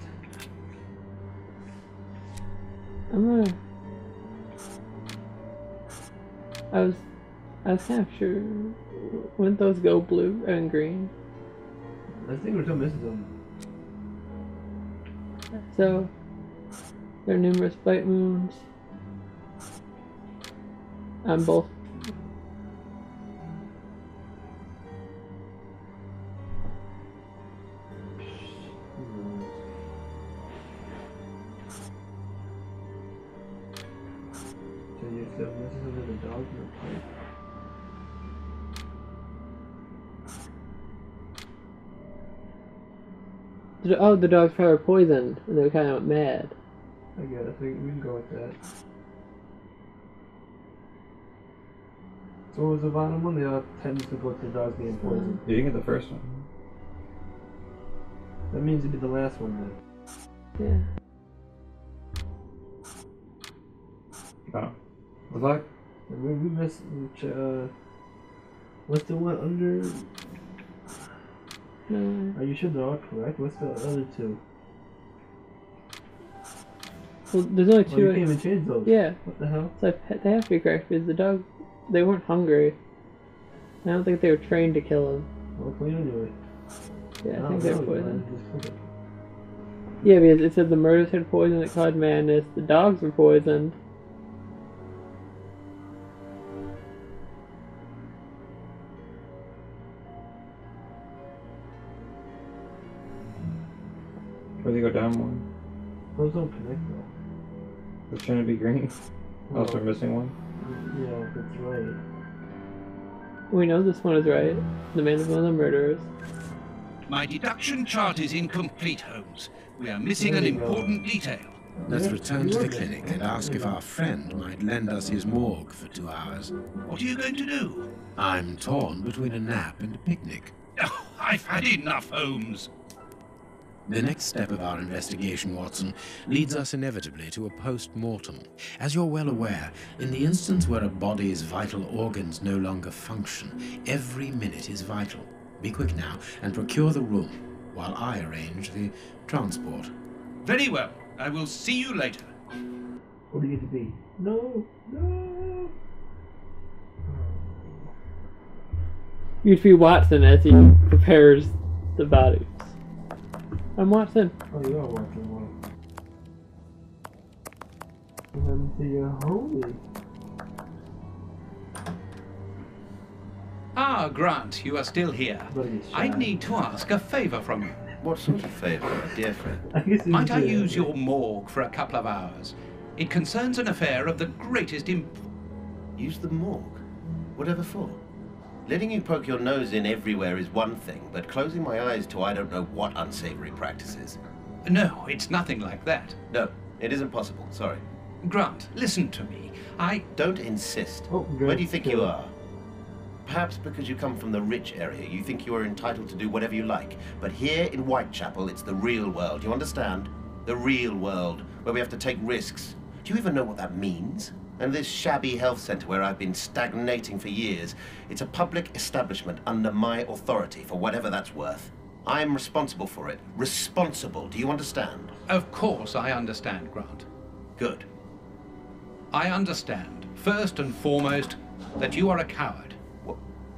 I'm gonna... I was kind of sure. Wouldn't those go blue and green? I think we're still missing something. So, there are numerous bite moons. On both. So you're still missing some of the dogs and the pipe. Oh, the dogs probably were poisoned, and they were kind of mad. I guess we can go with that. So what was the bottom one? They all tend to go to the dogs being poisoned. You didn't get the first one. That means it'd be the last one then. Yeah. Oh. The fuck? We missed what's the one under? No. Are you sure they're all correct? What's the other two? Well, there's only Oh, two. you can't even change those. Yeah. What the hell? So they have to be correct because the dog, they weren't hungry. I don't think they were trained to kill him. Well, clean anyway. Yeah, I Oh, think they were no, poisoned. just click it. Yeah, because it said the murders had poison that caused madness. The dogs were poisoned. Where they go down one? Those don't connect though. They're trying to be green. Oh, so we're Well, missing one? yeah, that's right. We know this one is right. The man is one of the murderers. My deduction chart is incomplete, Holmes. We are missing an important detail. Let's return to the clinic and ask if our friend might lend us his morgue for 2 hours. What are you going to do? I'm torn between a nap and a picnic. Oh, I've had enough, Holmes. The next step of our investigation, Watson, leads us inevitably to a post-mortem. As you're well aware, in the instance where a body's vital organs no longer function, every minute is vital. Be quick now and procure the room, while I arrange the transport. Very well. I will see you later. What do you get to be? No, no. You'd be Watson as he prepares the bodies. I'm Watson. Oh, you are Watson. Wow. Welcome to your holy. Ah, Grant, you are still here. I need to ask a favor from you. What sort of favor, my dear friend? Might I use your morgue for a couple of hours? It concerns an affair of the greatest Use the morgue? Whatever for? Letting you poke your nose in everywhere is one thing, but closing my eyes to I don't know what unsavory practices. No, it's nothing like that. No, it isn't possible. Sorry. Grant, listen to me. Don't insist. Oh, Where do you think you are? Perhaps because you come from the rich area, you think you are entitled to do whatever you like. But here in Whitechapel, it's the real world. You understand? The real world, where we have to take risks. Do you even know what that means? And this shabby health centre where I've been stagnating for years, it's a public establishment under my authority, for whatever that's worth. I'm responsible for it. Responsible, do you understand? Of course I understand, Grant. Good. I understand, first and foremost, that you are a coward.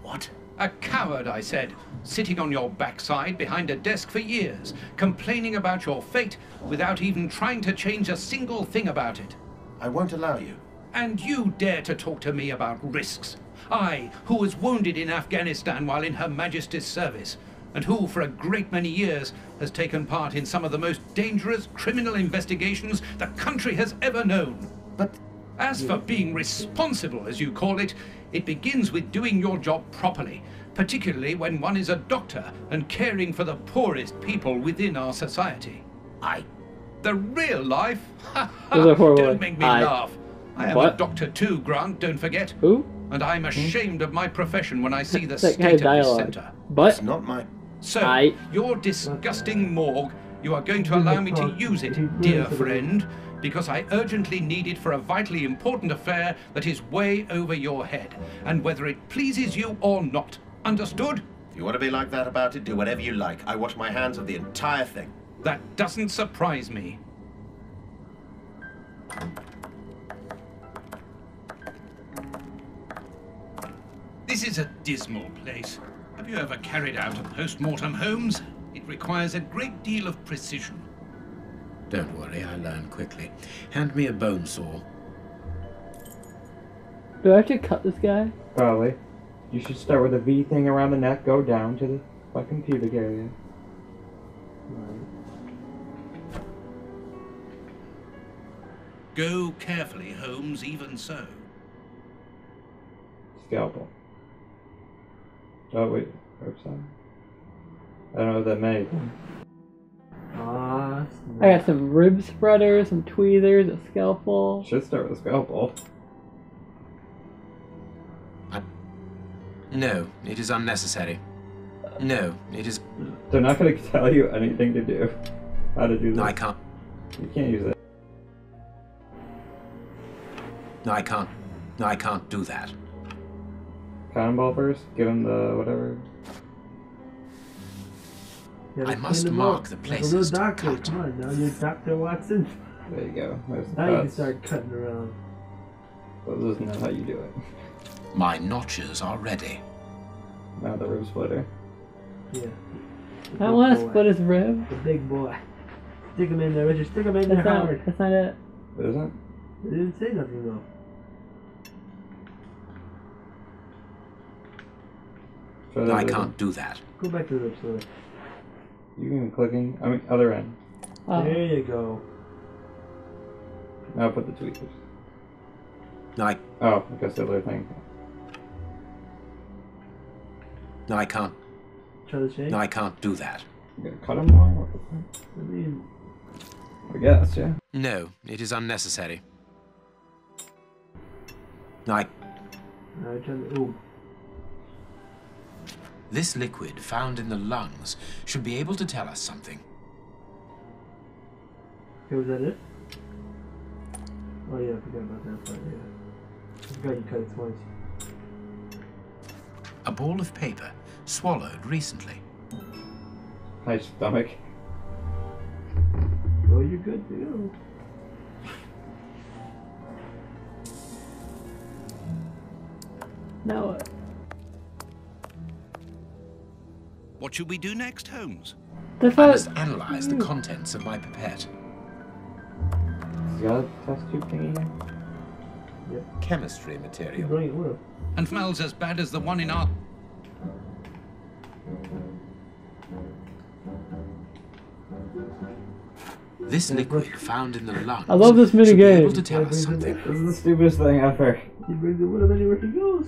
What? A coward, I said, sitting on your backside behind a desk for years, complaining about your fate without even trying to change a single thing about it. I won't allow you. And you dare to talk to me about risks? I, who was wounded in Afghanistan while in Her Majesty's service, and who, for a great many years, has taken part in some of the most dangerous criminal investigations the country has ever known. But as for being responsible, as you call it, it begins with doing your job properly, particularly when one is a doctor and caring for the poorest people within our society. The real life? Ha ha! Don't make me laugh. I am a doctor too, Grant, don't forget. Who? And I'm ashamed of my profession when I see the state of this centre. But it's not my... So, your disgusting morgue, you are going to allow me to use it, dear friend, because I urgently need it for a vitally important affair that is way over your head, and whether it pleases you or not. Understood? If you want to be like that about it, do whatever you like. I wash my hands of the entire thing. That doesn't surprise me. This is a dismal place. Have you ever carried out a post-mortem, Holmes? It requires a great deal of precision. Don't worry, I learn quickly. Hand me a bone saw. do I have to cut this guy? Probably. You should start with a V thing around the neck, go down to the fucking pubic area. Go carefully, Holmes, even so. Scalpel. Oh wait, oops, sorry. I don't know what that made. I got some rib spreaders, some tweezers, a scalpel. Should start with a scalpel. No, it is unnecessary. No, it is... They're not going to tell you anything to do. How to do this. No, I can't. You can't use it. No, I can't. No, I can't do that. Cannonball first? Give him the whatever. I must mark the places to cut. Come on, now you're Dr. Watson. There you go. There's the Now you can cuts. start cutting around. But this is not how you do it. My notches are ready. Now the rib splitter. Yeah. I want to split his rib. The big boy. Stick him in there, Richard. Stick him in there hard. That's not it. It isn't? It didn't say nothing though. No, I can't do that. Go back to the rib splitter. You can clicking. I mean, other end. Oh. There you go. Now put the tweezers. No, I... Oh, I guess the other thing. No, I can't. Try the shape? No, I can't do that. You gonna cut them more? I mean... I guess, yeah. No, it is unnecessary. No, I... Alright, try the... Ooh. This liquid found in the lungs should be able to tell us something. Okay, was that it? Oh yeah, I forgot about that part, yeah. I forgot you cut it twice. A ball of paper swallowed recently. High stomach. Oh, you're good to go. Now what? What should we do next, Holmes? I must analyze the contents of my pipette. You got a test tube thingy here? Yep. Chemistry material. Bring it with. And smells as bad as the one in our... This liquid found in the lungs. I love this should be minigame. able to tell us something. This is the stupidest thing ever. He brings it with him anywhere he goes.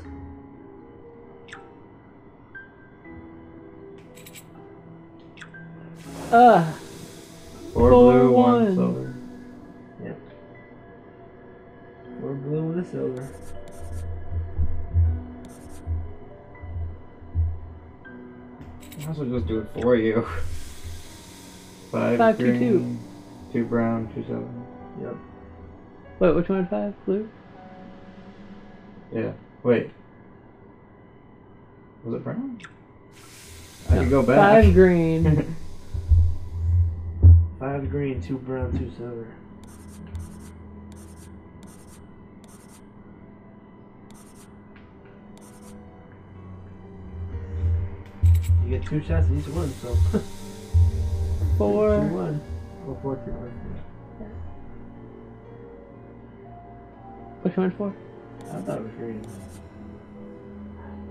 Four blue, one silver. Yep. 4 blue and a silver. I might as well just do it for you. 5 5, 2, green, 2 brown, 2 silver. Yep. Wait, which one had 5? Blue? Yeah. Wait. Was it brown? I can go back. 5 green. 5 green, 2 brown, 2 silver. You get 2 shots in each one, so. 4. 2-1. Or 4-2-1. Which one 4? I thought it was green.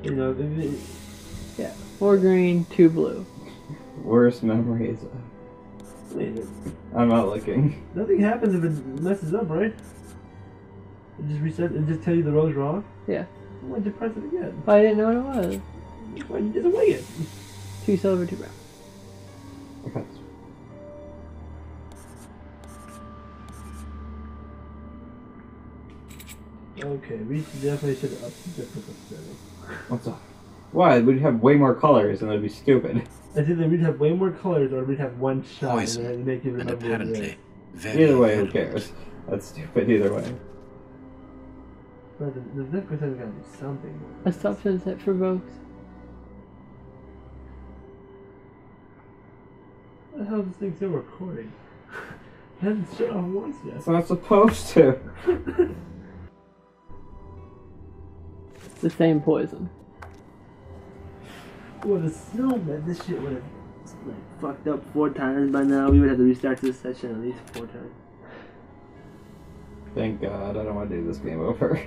You know, yeah, 4 green, 2 blue. Worst memories. Wait, I'm not looking. nothing happens if it messes up, right? It just reset. It just tell you the roll's wrong. Yeah. Why'd you press it again? I didn't know what it was. Why'd you just wing it? 2 silver, 2 brown. Okay. Okay, we definitely should up the difficulty setting. What's up? Why? We'd have way more colors and that'd be stupid. I think that we'd have way more colors or we'd have one shot Poison, and make you and remember apparently very Either way, who valuable. cares? That's stupid either way. But the difficulty setting gotta do something. A substance that provokes. What the hell is this thing still recording? It hasn't shut off once yet. It's not supposed to. The same poison. Well, the snowman, this shit would have like fucked up 4 times by now. We would have to restart this session at least 4 times. Thank God, I don't want to do this game over.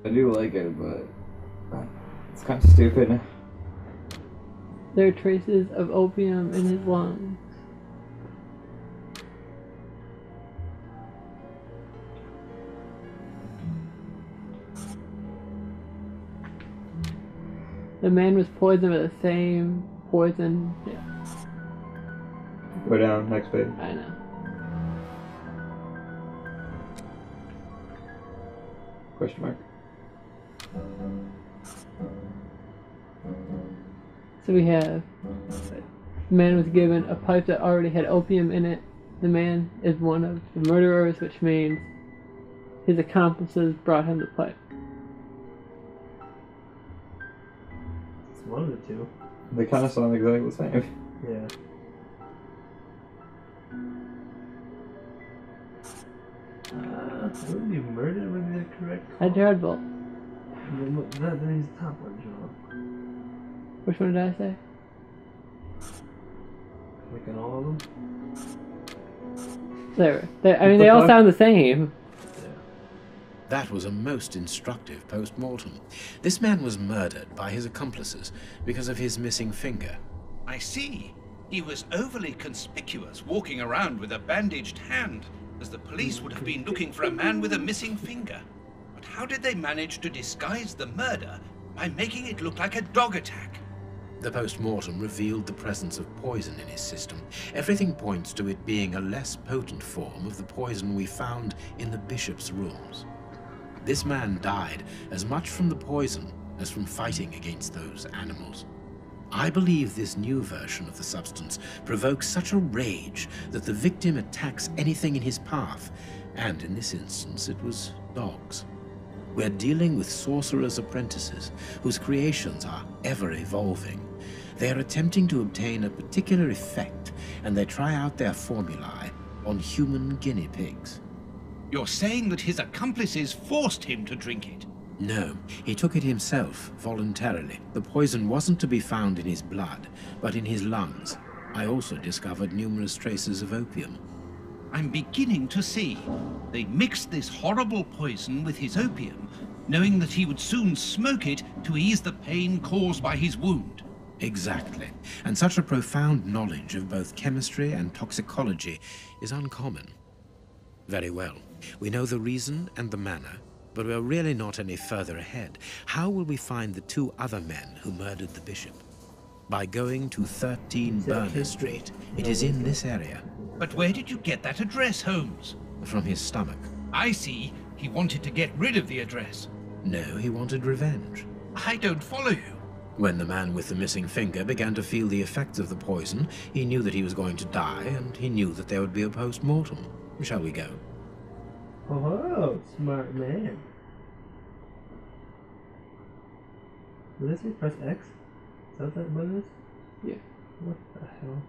I do like it, but it's kind of stupid. There are traces of opium in his lungs. The man was poisoned with the same poison. Yeah. Go down, next page. I know. Question mark. So we have the man was given a pipe that already had opium in it. The man is one of the murderers, which means his accomplices brought him the pipe. It's one of the 2. They kind of sound exactly the same. Yeah. Wouldn't be murder would be the correct I tried both. That means the top one's wrong. Which one did I say? Clicking all of them? I mean, they all sound the same. That was a most instructive post-mortem. This man was murdered by his accomplices because of his missing finger. I see. He was overly conspicuous, walking around with a bandaged hand, as the police would have been looking for a man with a missing finger. But how did they manage to disguise the murder by making it look like a dog attack? The post-mortem revealed the presence of poison in his system. Everything points to it being a less potent form of the poison we found in the bishop's rooms. This man died as much from the poison as from fighting against those animals. I believe this new version of the substance provokes such a rage that the victim attacks anything in his path, and in this instance it was dogs. We're dealing with sorcerers' apprentices whose creations are ever evolving. They are attempting to obtain a particular effect, and they try out their formulae on human guinea pigs. You're saying that his accomplices forced him to drink it? No, he took it himself, voluntarily. The poison wasn't to be found in his blood, but in his lungs. I also discovered numerous traces of opium. I'm beginning to see. They mixed this horrible poison with his opium, knowing that he would soon smoke it to ease the pain caused by his wound. Exactly. And such a profound knowledge of both chemistry and toxicology is uncommon. Very well. We know the reason and the manner, but we're really not any further ahead. How will we find the 2 other men who murdered the bishop? By going to 13 Burner Street. It is in this area. But where did you get that address, Holmes? From his stomach. I see. He wanted to get rid of the address. No, he wanted revenge. I don't follow you. When the man with the missing finger began to feel the effects of the poison, he knew that he was going to die, and he knew that there would be a post-mortem. Shall we go? Oh, smart man. Did I say press X? Is that what that button is? Yeah. What the hell?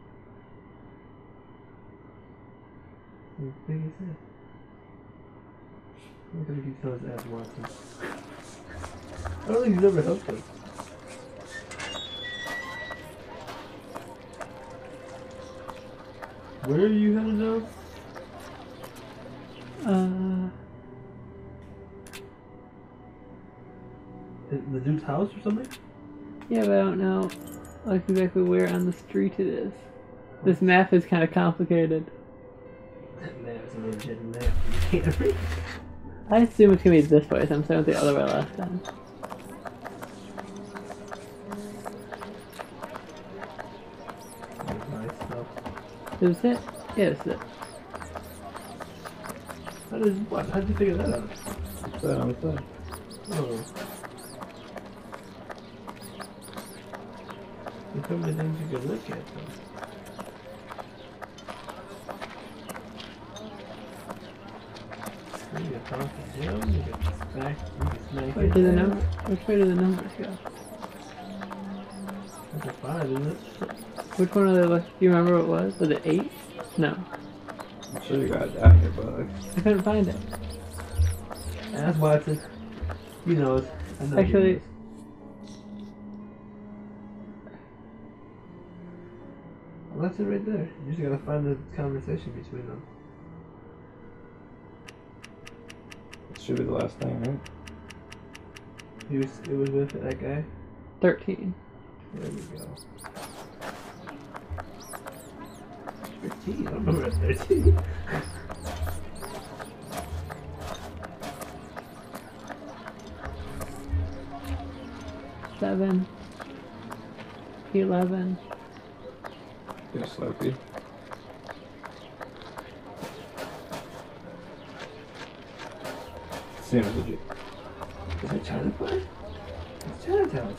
How big is that? I'm gonna keep telling his ass Watson. I don't think he's ever helped us. Where are you headed now? The dude's house or something? Yeah, but I don't know like exactly where on the street it is. This map is kind of complicated. That map is a legit map. You can't read. I assume it's gonna be this place. I'm saying it the other way last time. Nice stuff. Is this it? Yeah, this is it. How'd you figure that out? It's that on the side. Oh. There's so many things you can look at though. You can talk to him, you can smack, Which way do the numbers go? That's a 5, isn't it? Which one of the, do you remember what it was? Was it 8? No. I'm sure you got it down here, but I couldn't find it. Ask Watson. He knows. I know Actually, he knows. Well, that's it right there. You just gotta find the conversation between them. it should be the last thing, right? It was with that guy? 13. There we go. 13? I don't remember at 13. Seven. 11. Gonna slap you. Same as legit. Is that Chinatown? It's Chinatown.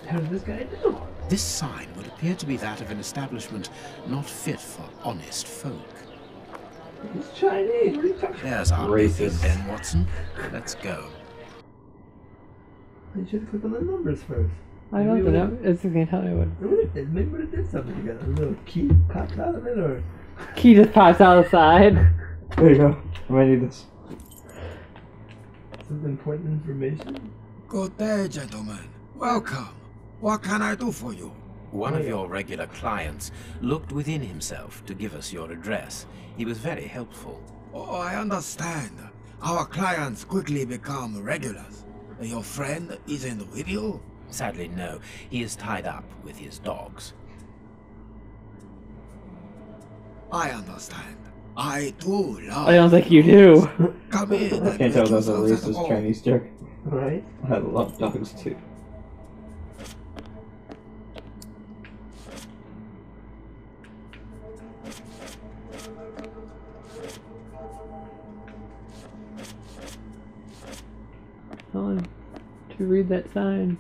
How did this guy do? This sign would appear to be that of an establishment not fit for honest folk. He's Chinese. What are you talking about? There's our Racist. Ben Watson. Let's go. You should have clicked on the numbers first. I don't know. It's just gonna tell me what. Maybe would have did something together. A little key popped out of it, or Key just pops out the side. There you go. I might need this. some important information. Good day, gentlemen. Welcome. What can I do for you? One of your regular clients looked within himself to give us your address. He was very helpful. Oh, I understand. Our clients quickly become regulars. Your friend isn't with you? Sadly, no. He is tied up with his dogs. I understand. I too love. I don't think you do. Come in. I can't tell if that's a racist Chinese joke. Right? I love dogs too. Someone to read that sign.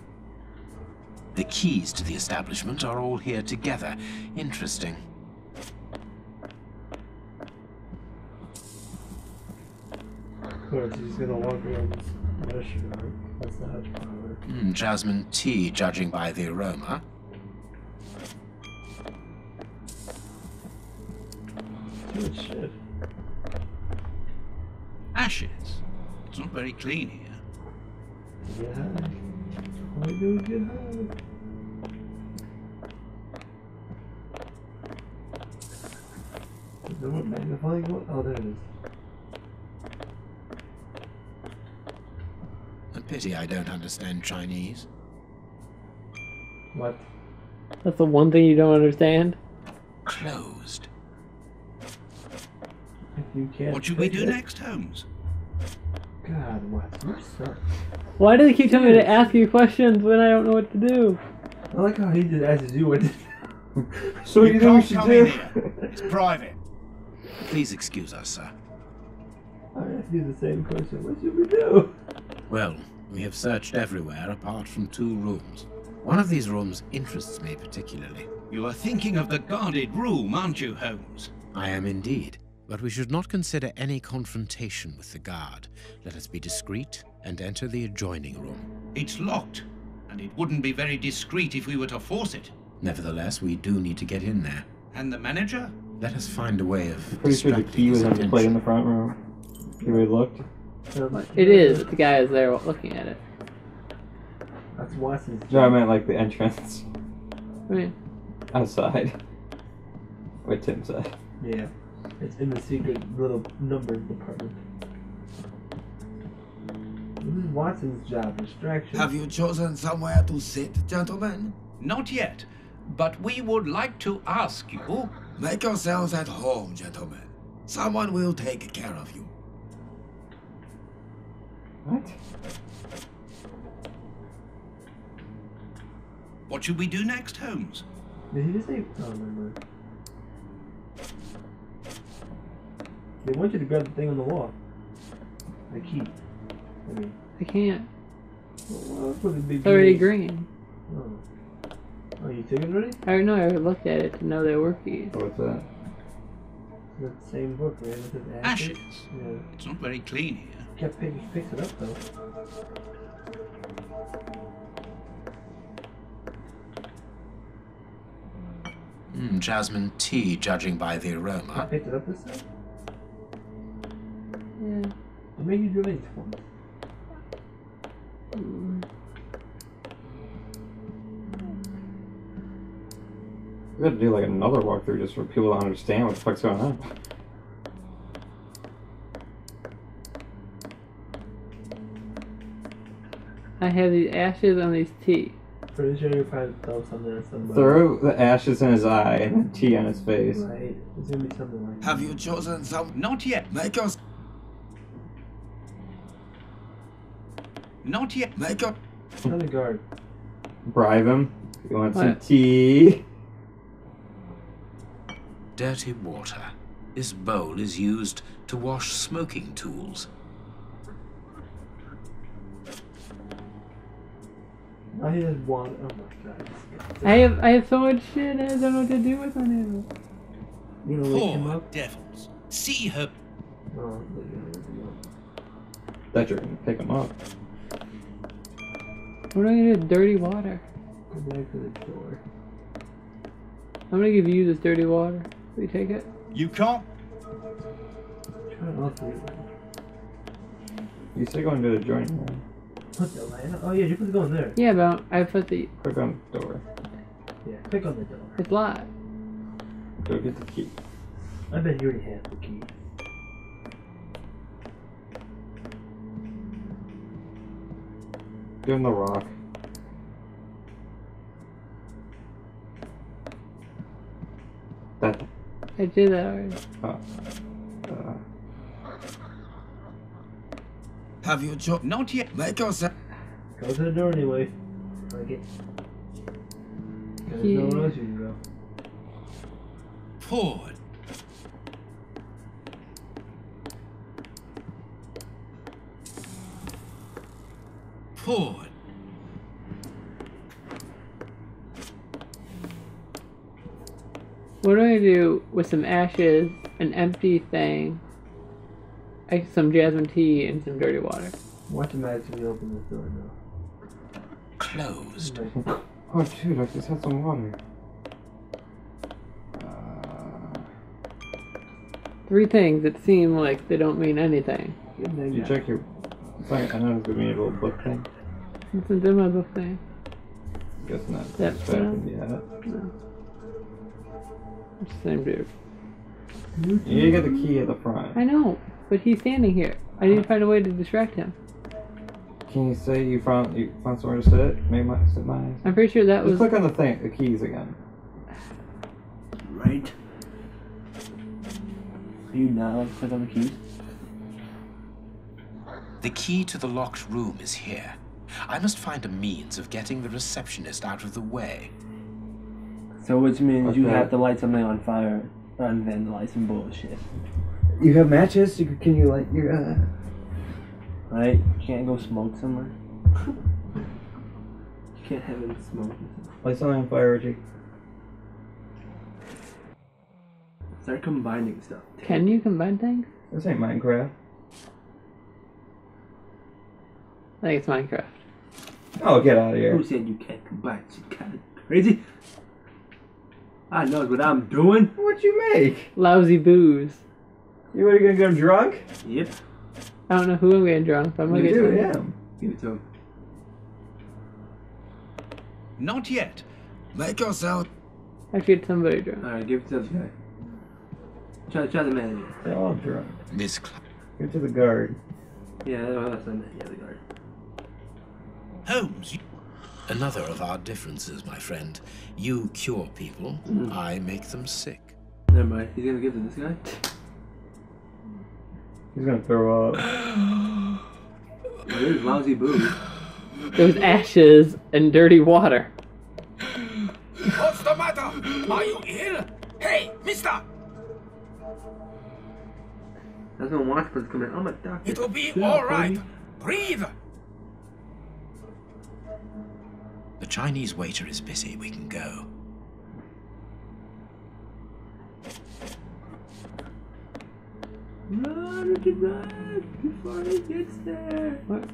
The keys to the establishment are all here together. Interesting. Of course, he's gonna walk around this restaurant. That's the Hutch parlor. Jasmine tea, judging by the aroma. Too much shit. Ashes. It's not very clean here. Get high. All you do is get high. Is there one magnifying one? Oh, there it is. A pity I don't understand Chinese. What? That's the one thing you don't understand. Closed. If you can't. What should we do fix it- next, Holmes? God, what? You suck. Why do they keep telling me to ask you questions when I don't know what to do? I like how he just asks you what to do. So you think we can't should come do? in here. It's private. Please excuse us, sir. I asked you the same question. What should we do? Well, We have searched everywhere apart from 2 rooms. One of these rooms interests me particularly. You are thinking of the guarded room, aren't you, Holmes? I am indeed. But we should not consider any confrontation with the guard. Let us be discreet and enter the adjoining room. It's locked, and it wouldn't be very discreet if we were to force it. Nevertheless, we do need to get in there. And the manager? Let us find a way of I'm pretty sure the key was on the plate in the front room. You already looked? It is, but the guy is there looking at it. That's Watson's. No, I meant like the entrance. I mean, outside. What Tim said. Yeah. It's in the secret little number department. This is Watson's job, distraction. Have you chosen somewhere to sit, gentlemen? Not yet, but we would like to ask you... Make yourselves at home, gentlemen. Someone will take care of you. What? What should we do next, Holmes? Did he just say... Oh, never. They want you to grab the thing on the wall. The key. I mean... I can't. Well, it's already green. Oh. Oh, you took it already? I don't know, I looked at it to know they were keys. What's that? It's the same book, man. It says Ashes? Yeah. It's not very clean here. Picks it up, though. Jasmine tea, judging by the aroma. I picked it up this time? Yeah. What made you do it for me? We gotta do like another walkthrough just for people to understand what the fuck's going on. I have these ashes on these tea. Pretty sure you'll find something or somebody. Throw the ashes in his eye and tea on his face. Right. There's gonna be something like that. Have you chosen some? Not yet. Make your... Not yet. Make your... Tell the guard. Bribe him. You want some What? tea? Dirty water. This bowl is used to wash smoking tools. I just want. Oh my god. I have so much shit I don't know what to do with on him. You gonna wake him Poor up? devils. See her... Oh, you're gonna wake him up. That you're gonna pick him up. What am I gonna do with dirty water? Go back to the door. I'm gonna give you this dirty water. Will you take it? You can't. Try all three of them. You said going to the joint room. Put the light on. Oh yeah, you put the gun there. Yeah, but I put the... Click on the door. Yeah, click on the door. It's locked. Go get the key. I bet you already have the key. Give him the rock. That. I did that already. Oh. Have you chosen? Not yet. Make yourself... Go to the door anyway. Like it. There's Yeah. nowhere else you can go. Forward. Forward. What do I do with some ashes, an empty thing, some jasmine tea, and some dirty water? Watch him actually open this door now. Closed. Oh, dude, I just had some water. 3 things that seem like they don't mean anything. Did you check your... It's like, I know it's gonna be a little book thing. What's in my book thing? Guess not. Yep, It's back in the No. It's the same dude. You need to get the key at the front. I know, but he's standing here. I need to find a way to distract him. Can you say you found somewhere to sit? Maybe sit my eyes. I'm pretty sure that Just was... click on the thing, the keys again. Right. Are you not like click on the keys? The key to the locked room is here. I must find a means of getting the receptionist out of the way. So which means What's you that? have to light something on fire and then light some bullshit. You have matches? Can you light your... Right? You can't go smoke somewhere? You can't have him smoke. Light something on fire, Richie. Start combining stuff. Can you combine things? This ain't Minecraft. I think it's Minecraft. Oh, get out of here. Who said you can't combine shit? Kind of crazy. I know what I'm doing. What'd you make? Lousy booze. You already gonna get him drunk? Yep. I don't know who I'm getting drunk, but I'm gonna You get do, drunk. yeah. Give it to him. Not yet. Make yourself. I should get somebody drunk. Alright, give it to this guy. Try the manager. They're all drunk. Miss Give it to the guard. Yeah, that's the guard. Holmes, Another of our differences, my friend. You cure people, I make them sick. Never mind. He's gonna give it to this guy. He's gonna throw up. There's lousy booze. There's ashes and dirty water. What's the matter? Are you ill? Hey, mister! That's when Watchman's coming. I'm a doctor. It'll be Yeah, alright. buddy. Breathe! The Chinese waiter is busy. We can go. Run, Richard, run! Before he gets there. What?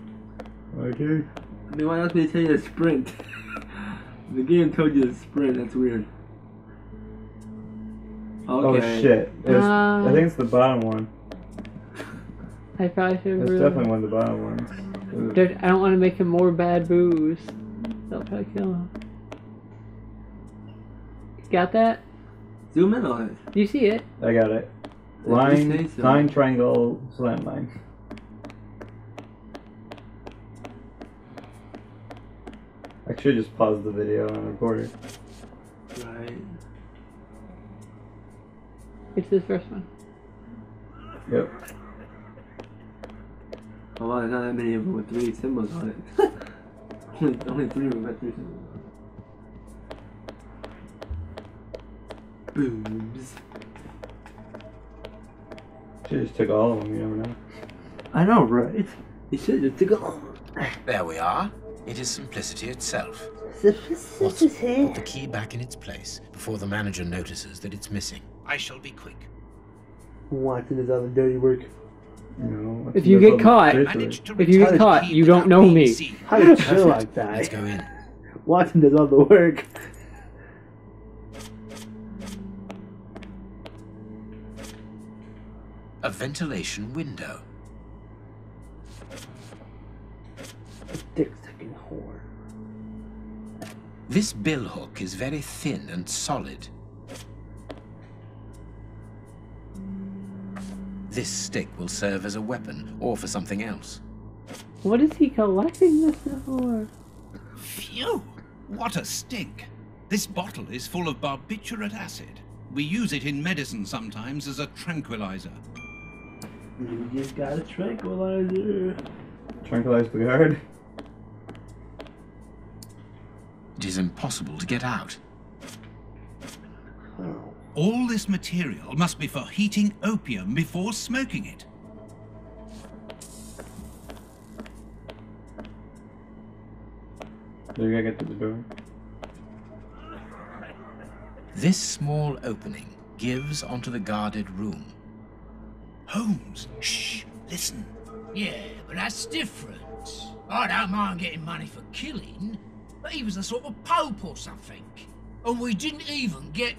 Okay. I mean, why else would they tell you to sprint? The game told you to sprint. That's weird. Okay. Oh shit. I think it's the bottom one. I probably should It's really... definitely one of the bottom ones. I don't want to make him more bad booze. They'll probably kill him. Got that? Zoom in on it. Do you see it? I got it. If you Line, say so. line, triangle, slant line. I should just pause the video and record it. Right. It's this first one. Yep. Oh wow, there's not that many of them with 3 symbols on it. only 3 of them had 3 symbols. Boobs. Should just took all of them, you never know. I know, right? You should just took all. There we are. It is simplicity itself. Simplicity. Put the key back in its place before the manager notices that it's missing. I shall be quick. Watching his other dirty work. You know, If you get caught, you don't know me. How did Sherlock die? Let's go in. Watching does all the work. A ventilation window. Dick-sucking whore. This billhook is very thin and solid. This stick will serve as a weapon or for something else. What is he collecting this for? Phew! What a stink! This bottle is full of barbiturate acid. We use it in medicine sometimes as a tranquilizer. You just got a tranquilizer. Tranquilize the guard. It is impossible to get out. All this material must be for heating opium before smoking it. So you gotta get to the door. This small opening gives onto the guarded room. Holmes, shh, listen. Yeah, but that's different. I don't mind getting money for killing, but he was a sort of pope or something. And we didn't even get...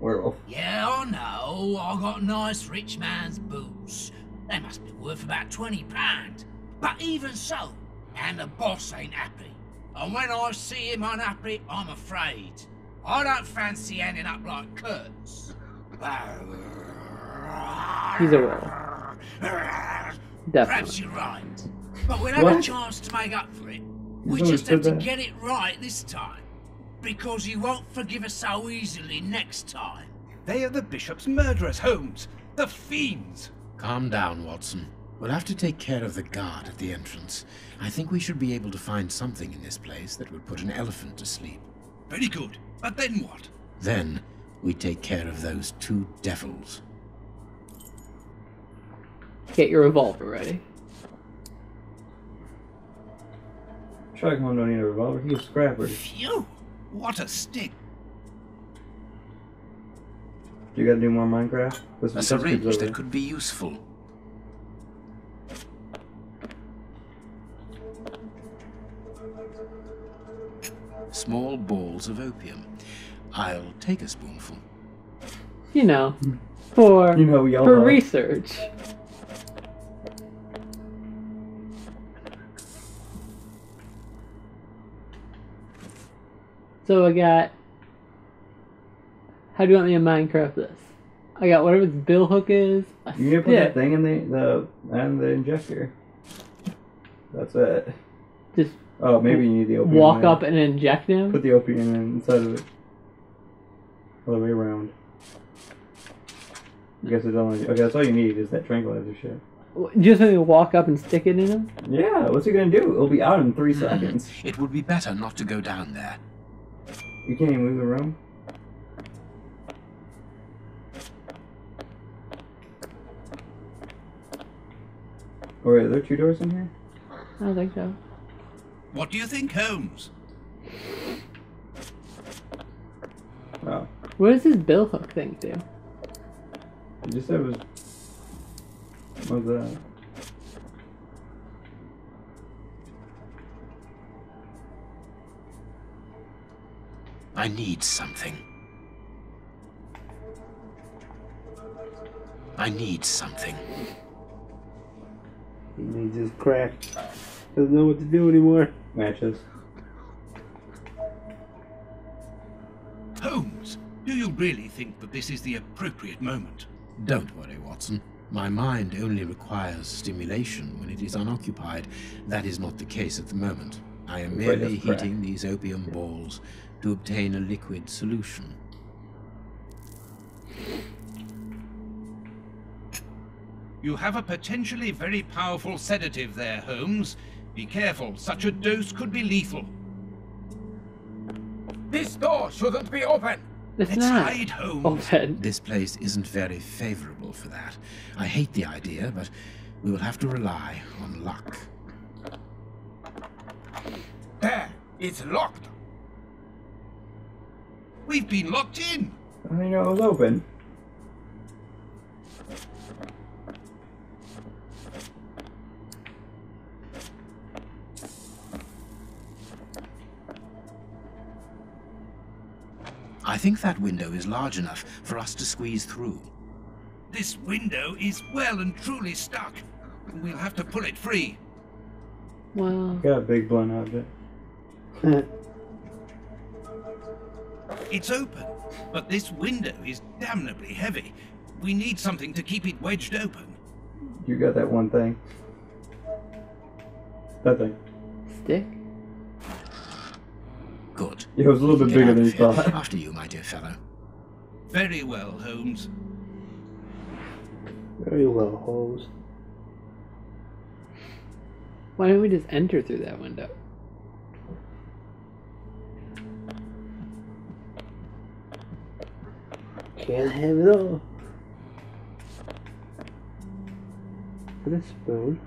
Werewolf. Yeah, I know. I got nice rich man's boots. They must be worth about £20. But even so, and the boss ain't happy. And when I see him unhappy, I'm afraid. I don't fancy ending up like Kurtz. He's a werewolf. Perhaps you're right. But we'll have a chance to make up for it. We just have to get it right this time. Because he won't forgive us so easily next time. They are the bishop's murderers, Holmes. The fiends. Calm down, Watson. We'll have to take care of the guard at the entrance. I think we should be able to find something in this place that would put an elephant to sleep. Very good. But then what? Then we take care of those 2 devils. Get your revolver ready. Sherlock Holmes don't need a revolver. He's a scrapper. Phew! What a stick! You gotta do more Minecraft? A syringe that could be useful. Small balls of opium. I'll take a spoonful. You know, for YOLO. research. So I got. How do you want me to Minecraft this? I got whatever this bill hook is. You need to put that thing in the injector. That's it. Just. Oh, maybe you need the opium. Walk up and inject him. Put the opium inside of it. All the way around. I guess it's only okay. That's all you need is that tranquilizer shit. Just want me to walk up and stick it in him? Yeah. What's he gonna do? It'll be out in 3 seconds. It would be better not to go down there. You can't even move the room. Oh, wait, are there 2 doors in here? I don't think so. What do you think, Holmes? Oh. What does this bill hook thing do? You just said it was. What was that? I need something. I need something. He needs his crack. Doesn't know what to do anymore. Matches. Holmes, do you really think that this is the appropriate moment? Don't worry, Watson. My mind only requires stimulation when it is unoccupied. That is not the case at the moment. I am merely heating these opium balls to obtain a liquid solution. You have a potentially very powerful sedative there, Holmes. Be careful, such a dose could be lethal. This door shouldn't be open. Let's hide, Holmes. This place isn't very favorable for that. I hate the idea, but we will have to rely on luck. There, it's locked. We've been locked in. I didn't know it was open. I think that window is large enough for us to squeeze through. This window is well and truly stuck. We'll have to pull it free. Well. Got a big blunt object. It's open, but this window is damnably heavy. We need something to keep it wedged open. You got that one thing. That thing. Stick? Good. Yeah, it was a little bit bigger than you thought. After you, my dear fellow. Very well, Holmes. Very well, Holmes. Why don't we just enter through that window? Can't have it all. Put a spoon.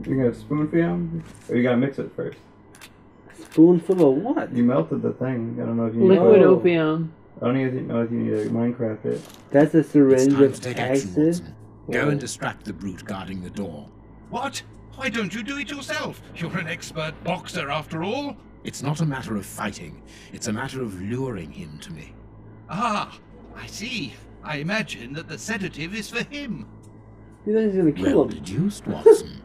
You got a spoon for him? Or you gotta mix it first? Spoonful of what? You melted the thing. I don't know if you need liquid opium. I don't even know if you need to Minecraft it. That's a syringe It's of time to take action, acid. Watson. Go and distract the brute guarding the door. What? Why don't you do it yourself? You're an expert boxer after all. It's not a matter of fighting. It's a matter of luring him to me. Ah, I see. I imagine that the sedative is for him. You think he's gonna kill Well him? deduced, Watson.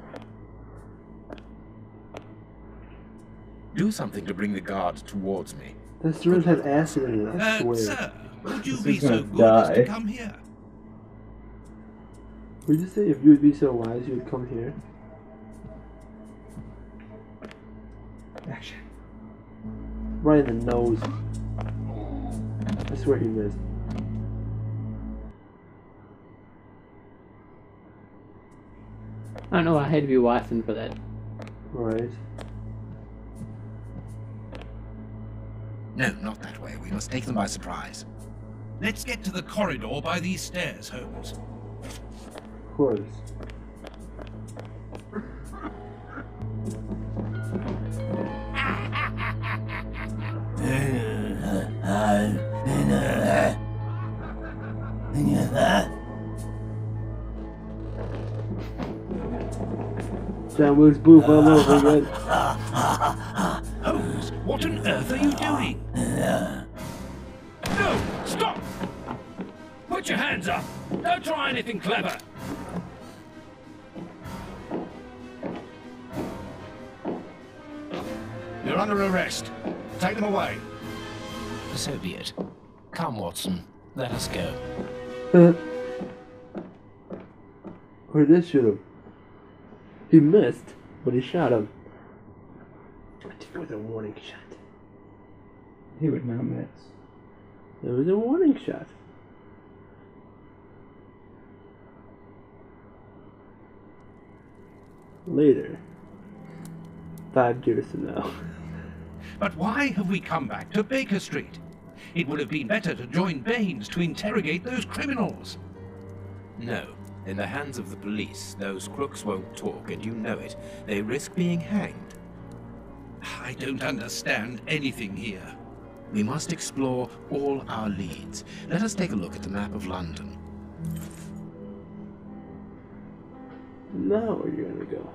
Do something to bring the guard towards me. That syringe has acid in it, I swear. Sir, would you This be is so gonna good as to die. come here? Would you say if you would be so wise, you would come here? Action. Right in the nose. I swear he missed. I don't know why I had to be Watson for that. Right. No, not that way. We must take them by surprise. Let's get to the corridor by these stairs, Holmes. course. John Wilkes Booth all over again. Holmes, what on earth are you doing? No! Stop! Put your hands up! Don't try anything clever! You're under arrest. Take them away. So be it. Come, Watson. Let us go. Or this should have. He missed, but he shot him. It was a warning shot. He would not miss. It was a warning shot. Later. 5 years from now. But why have we come back to Baker Street? It would have been better to join Baines to interrogate those criminals. No. In the hands of the police, those crooks won't talk, and you know it. They risk being hanged. I don't understand anything here. We must explore all our leads. Let us take a look at the map of London. Now where are you gonna go?